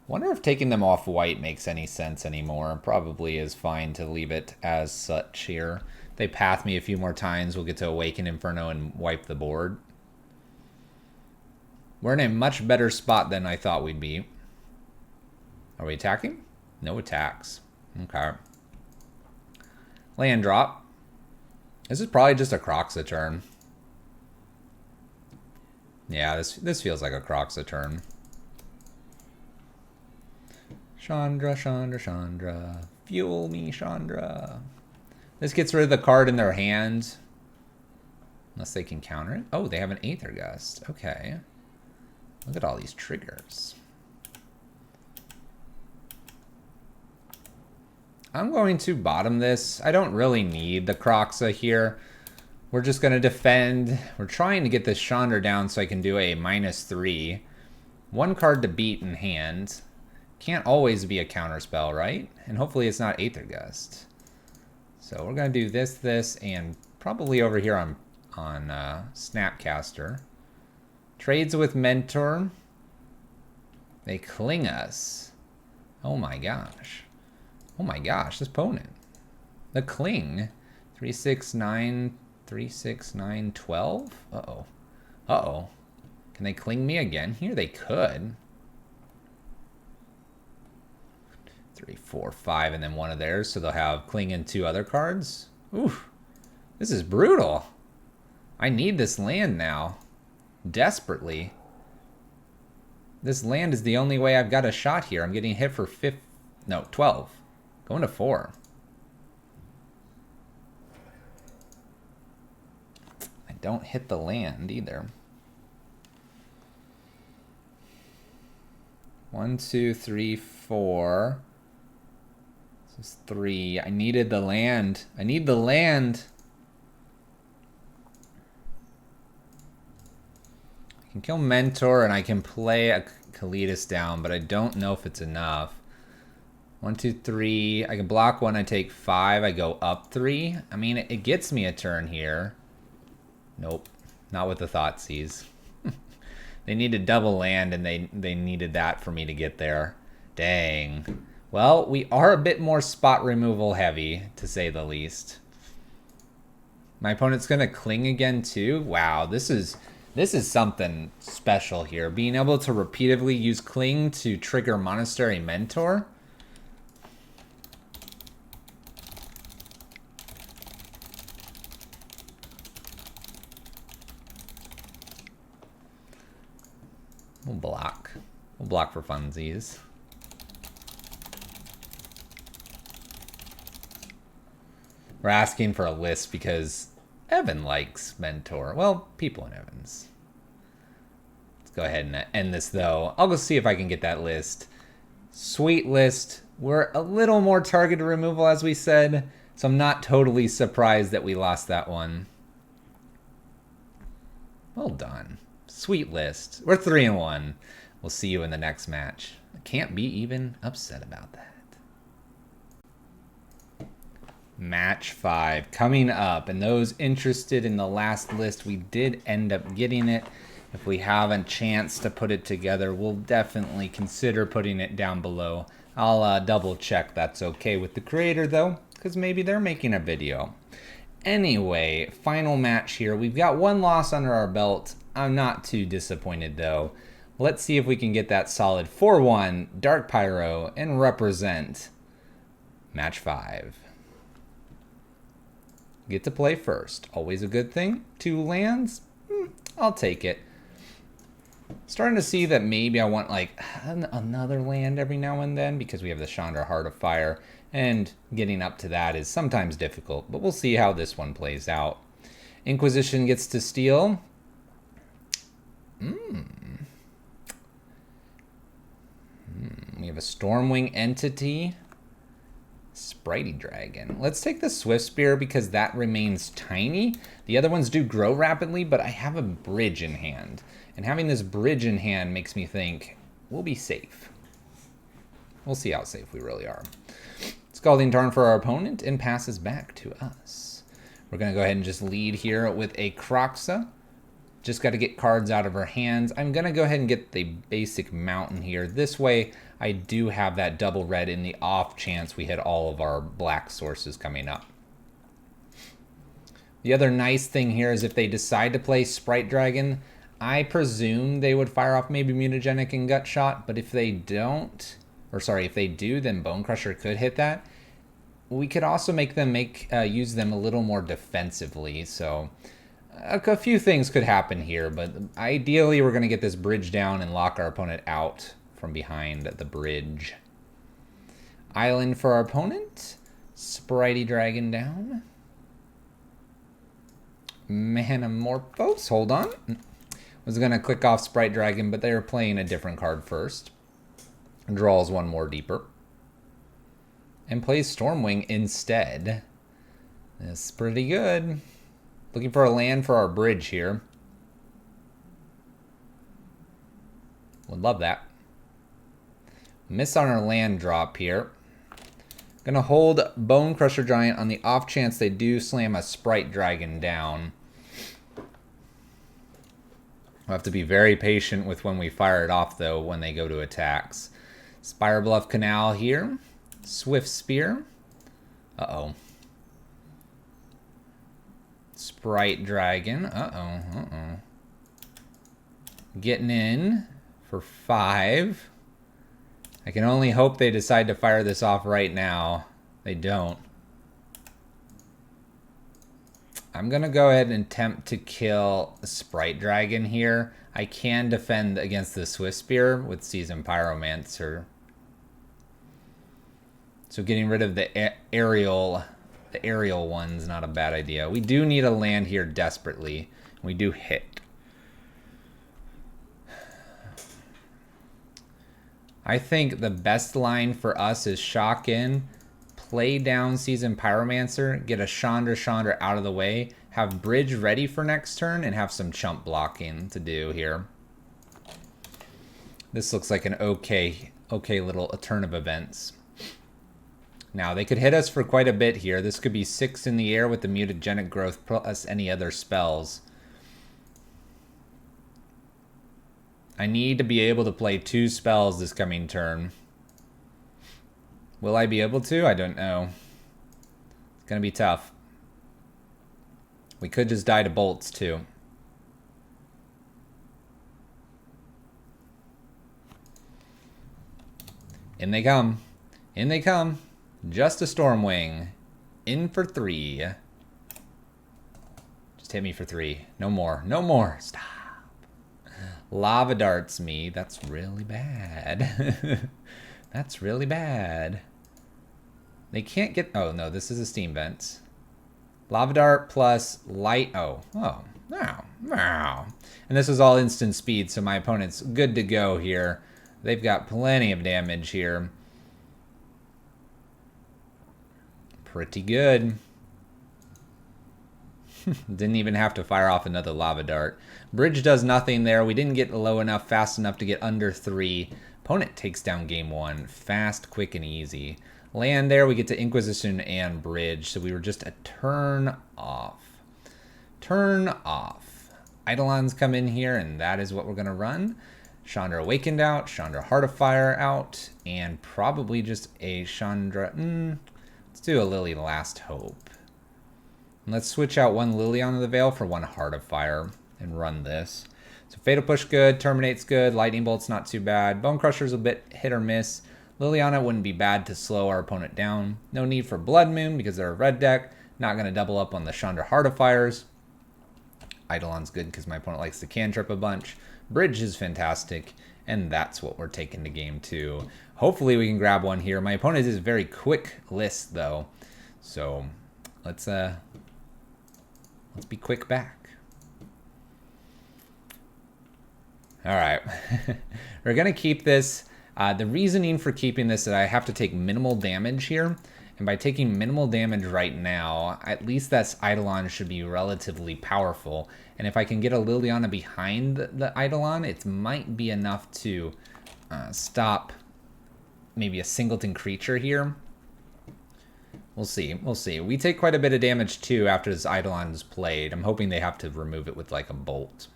Wonder if taking them off white makes any sense anymore. Probably is fine to leave it as such here. If they path me a few more times, we'll get to Awaken Inferno and wipe the board. We're in a much better spot than I thought we'd be. Are we attacking? No attacks. Okay. Land drop. This is probably just a Kroxa turn. Yeah, this feels like a Kroxa turn. Chandra, Chandra, Chandra. Fuel me, Chandra. This gets rid of the card in their hand. Unless they can counter it. Oh, they have an Aether Gust. Okay. Look at all these triggers. I'm going to bottom this. I don't really need the Kroxa here. We're just going to defend. We're trying to get this Chandra down so I can do a -3. 1 card to beat in hand. Can't always be a counter spell, right? And hopefully it's not Aether Gust. So we're going to do this, and probably over here on Snapcaster. Trades with Mentor. They cling us. Oh my gosh. Oh my gosh, this opponent. The cling. 3, 6, 9... 3, 6, 9, 12? Uh-oh. Uh-oh. Can they cling me again here? They could. 3, 4, 5, and then 1 of theirs, so they'll have cling in 2 other cards? Oof. This is brutal. I need this land now. Desperately. This land is the only way I've got a shot here. I'm getting hit for 12. Going to 4. Don't hit the land either. 1, 2, 3, 4. This is 3. I needed the land. I need the land. I can kill Mentor and I can play a Kalitas down, but I don't know if it's enough. 1, 2, 3. I can block 1. I take 5. I go up 3. I mean, it gets me a turn here. Nope, not with the Thoughtseize. They needed double land, and they needed that for me to get there. Dang. Well, we are a bit more spot removal heavy, to say the least. My opponent's going to cling again, too? Wow, this is something special here. Being able to repeatedly use cling to trigger Monastery Mentor. We'll block. We'll block for funsies. We're asking for a list because Evan likes Mentor. Well, people in Evans. Let's go ahead and end this, though. I'll go see if I can get that list. Sweet list. We're a little more targeted removal, as we said, so I'm not totally surprised that we lost that one. Well done. Sweet list. We're 3-1. We'll see you in the next match. I can't be even upset about that. Match 5 coming up, and those interested in the last list, we did end up getting it. If we have a chance to put it together, we'll definitely consider putting it down below. I'll double check that's okay with the creator though, because maybe they're making a video. Anyway, final match here. We've got one loss under our belt. I'm not too disappointed though. Let's see if we can get that solid 4-1 Dark Pyro and represent match 5. Get to play first. Always a good thing. 2 lands? I'll take it. Starting to see that maybe I want like another land every now and then because we have the Chandra Heart of Fire, and getting up to that is sometimes difficult, but we'll see how this one plays out. Inquisition gets to steal. We have a Stormwing Entity. Spritey Dragon. Let's take the Swift Spear because that remains tiny. The other ones do grow rapidly, but I have a bridge in hand. And having this bridge in hand makes me think we'll be safe. We'll see how safe we really are. Scalding Tarn for our opponent and passes back to us. We're going to go ahead and just lead here with a Kroxa. Just got to get cards out of her hands. I'm going to go ahead and get the basic mountain here. This way, I do have that double red in the off chance we hit all of our black sources coming up. The other nice thing here is if they decide to play Sprite Dragon, I presume they would fire off maybe Mutagenic and Gut Shot, but if they don't, or sorry, if they do, then Bone Crusher could hit that. We could also make them use them a little more defensively, so a few things could happen here, but ideally we're going to get this bridge down and lock our opponent out from behind the bridge. Island for our opponent. Spritey Dragon down. Manamorphose, hold on. Was going to click off Sprite Dragon, but they were playing a different card first. Draws one more deeper. And plays Stormwing instead. That's pretty good. Looking for a land for our bridge here. Would love that. Miss on our land drop here. Gonna hold Bone Crusher Giant on the off chance they do slam a Sprite Dragon down. We'll have to be very patient with when we fire it off though when they go to attacks. Spire Bluff Canal here. Swift Spear. Uh-oh. Sprite Dragon. Uh-oh. Getting in for 5. I can only hope they decide to fire this off right now. They don't. I'm going to go ahead and attempt to kill a Sprite Dragon here. I can defend against the Swift Spear with Seasoned Pyromancer. So getting rid of the aerial one's not a bad idea. We do need a land here desperately. We do hit. I think the best line for us is shock in, play down Seasoned Pyromancer, get a Chandra out of the way, have bridge ready for next turn, and have some chump blocking to do here. This looks like an okay little turn of events. Now, they could hit us for quite a bit here. This could be 6 in the air with the Mutagenic Growth plus any other spells. I need to be able to play 2 spells this coming turn. Will I be able to? I don't know. It's going to be tough. We could just die to bolts, too. In they come. In they come. Just a Stormwing. In for 3. Just hit me for 3. No more. No more. Stop. Lava darts me. That's really bad. That's really bad. They can't get... Oh, no. This is a steam vent. Lava Dart plus Light. Wow. And this is all instant speed, so my opponent's good to go here. They've got plenty of damage here. Pretty good. Didn't even have to fire off another Lava Dart. Bridge does nothing there. We didn't get low enough, fast enough to get under 3. Opponent takes down game 1. Fast, quick, and easy. Land there, we get to Inquisition and Bridge, so we were just a turn off. Turn off. Eidolons come in here, and that is what we're going to run. Chandra Awakened out, Chandra Heart of Fire out, and probably just a Chandra... let's do a Lily Last Hope. And let's switch out one Liliana of the Veil for one Heart of Fire and run this. So Fatal Push good, Terminate's good, Lightning Bolt's not too bad, Bone Crusher's a bit hit or miss. Liliana wouldn't be bad to slow our opponent down. No need for Blood Moon because they're a red deck. Not going to double up on the Chandra Heart of Fires. Eidolon's good because my opponent likes to cantrip a bunch. Bridge is fantastic, and that's what we're taking to game 2. Hopefully we can grab one here. My opponent is a very quick list though, so let's be quick back. All right, we're gonna keep this. The reasoning for keeping this is that I have to take minimal damage here. And by taking minimal damage right now, at least that Eidolon should be relatively powerful. And if I can get a Liliana behind the Eidolon, it might be enough to stop maybe a singleton creature here. We'll see. We'll see. We take quite a bit of damage too after this Eidolon is played. I'm hoping they have to remove it with like a bolt.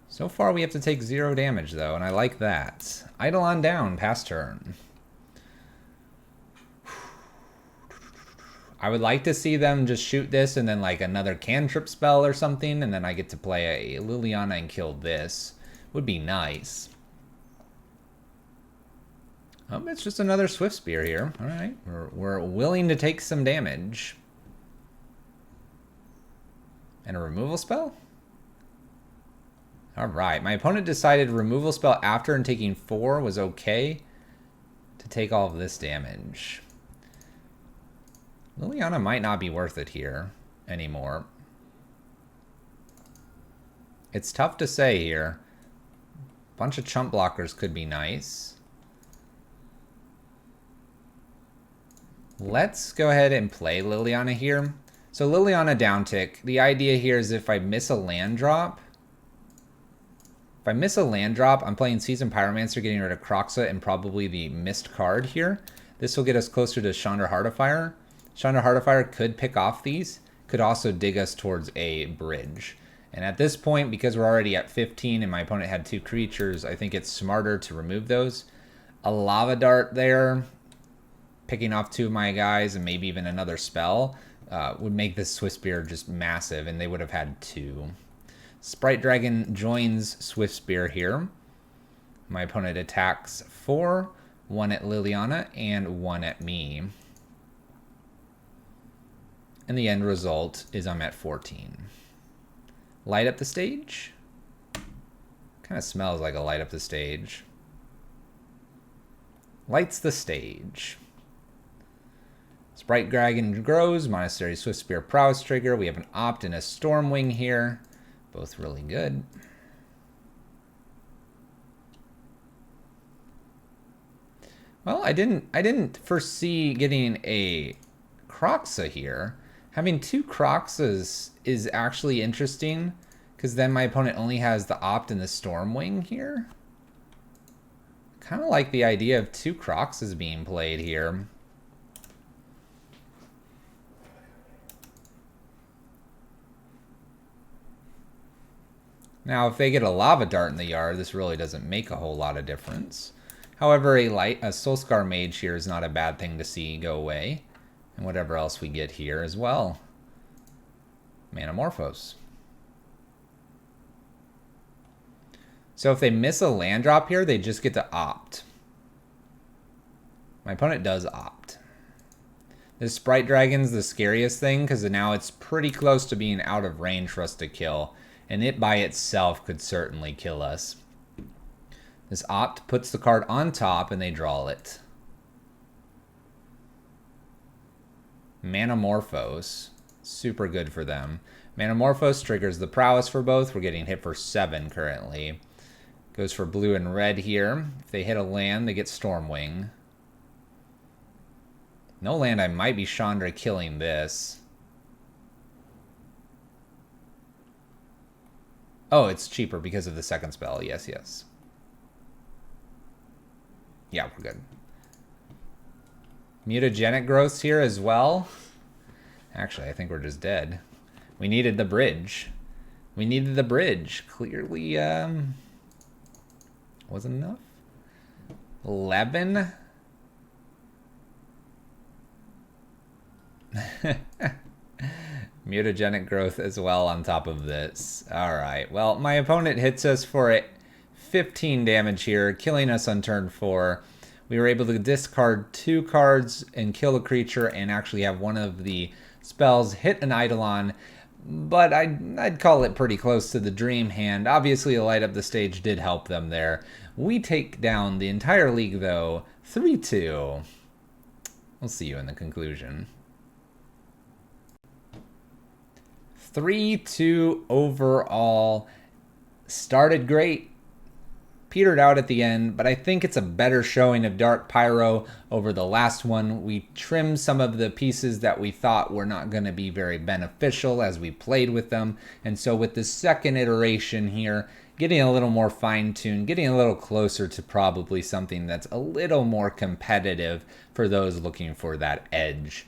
So far we have to take 0 damage though, and I like that. Eidolon down, pass turn. I would like to see them just shoot this and then like another cantrip spell or something, and then I get to play a Liliana and kill this. Would be nice. Oh, it's just another Swift Spear here. All right, we're willing to take some damage. And a removal spell? All right, my opponent decided removal spell after and taking 4 was okay to take all of this damage. Liliana might not be worth it here anymore. It's tough to say here. A bunch of chump blockers could be nice. Let's go ahead and play Liliana here. So Liliana down tick. The idea here is if I miss a land drop, I'm playing Seasoned Pyromancer, getting rid of Kroxa and probably the missed card here. This will get us closer to Chandra Heart of Fire. Chandra Heart of Fire could pick off these, could also dig us towards a bridge. And at this point, because we're already at 15 and my opponent had 2 creatures, I think it's smarter to remove those. A Lava Dart there, picking off 2 of my guys and maybe even another spell, would make this Swift Spear just massive, and they would have had 2. Sprite Dragon joins Swift Spear here. My opponent attacks 4, 1 at Liliana and 1 at me. And the end result is I'm at 14. Light up the stage? Kind of smells like a light up the stage. Lights the stage. Sprite Dragon grows, Monastery Swift Spear Prowess trigger. We have an Opt and a Stormwing here. Both really good. Well, I didn't foresee getting a Kroxa here. Having 2 Kroxas is actually interesting, because then my opponent only has the Opt and the Stormwing here. Kind of like the idea of 2 Kroxas being played here. Now, if they get a Lava Dart in the yard, this really doesn't make a whole lot of difference. However, a Soulscar Mage here is not a bad thing to see go away. And whatever else we get here as well. Manamorphose. So if they miss a land drop here, they just get to Opt. My opponent does Opt. This Sprite Dragon's the scariest thing, because now it's pretty close to being out of range for us to kill. And it by itself could certainly kill us. This Opt puts the card on top and they draw it. Manamorphose. Super good for them. Manamorphose triggers the prowess for both. We're getting hit for 7 currently. Goes for blue and red here. If they hit a land, they get Stormwing. No land, I might be Chandra killing this. Oh, it's cheaper because of the second spell. Yes, yes. Yeah, we're good. Mutagenic growths here as well. Actually, I think we're just dead. We needed the bridge. We needed the bridge. Clearly, wasn't enough. 11. Mutagenic growth as well on top of this. Alright, well, my opponent hits us for 15 damage here, killing us on turn 4. We were able to discard 2 cards and kill a creature and actually have one of the spells hit an Eidolon, but I'd call it pretty close to the dream hand. Obviously, a light up the stage did help them there. We take down the entire league, though, 3-2. We'll see you in the conclusion. 3-2 overall. Started great, petered out at the end, but I think it's a better showing of Dark Pyro over the last one. We trimmed some of the pieces that we thought were not going to be very beneficial as we played with them, and so with the second iteration here, getting a little more fine-tuned, getting a little closer to probably something that's a little more competitive for those looking for that edge.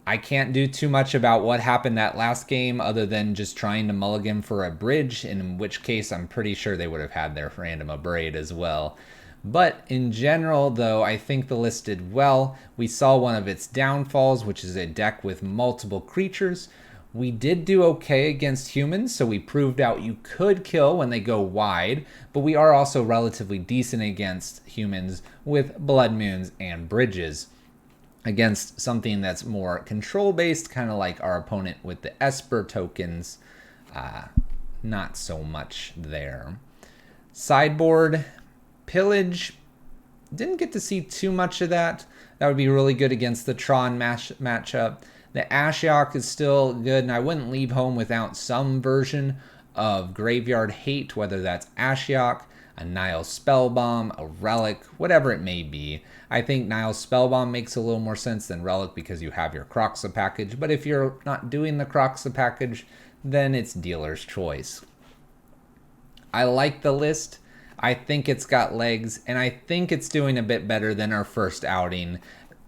I can't do too much about what happened that last game other than just trying to mulligan for a bridge, in which case I'm pretty sure they would have had their random Abrade as well. But in general, though, I think the list did well. We saw one of its downfalls, which is a deck with multiple creatures. We did do okay against humans, so we proved out you could kill when they go wide, but we are also relatively decent against humans with Blood Moons and bridges. Against something that's more control-based, kind of like our opponent with the Esper tokens, not so much there. Sideboard, Pillage, didn't get to see too much of that. That would be really good against the Tron matchup. The Ashiok is still good, and I wouldn't leave home without some version of Graveyard Hate, whether that's Ashiok, a Nile Spellbomb, a Relic, whatever it may be. I think Nile Spellbomb makes a little more sense than Relic because you have your Kroxa package, but if you're not doing the Kroxa package, then it's dealer's choice. I like the list. I think it's got legs, and I think it's doing a bit better than our first outing.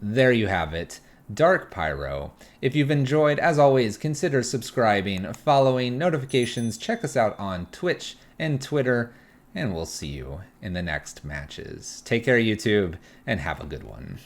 There you have it. Dark Pyro. If you've enjoyed, as always, consider subscribing, following, notifications, check us out on Twitch and Twitter, and we'll see you in the next matches. Take care, YouTube, and have a good one.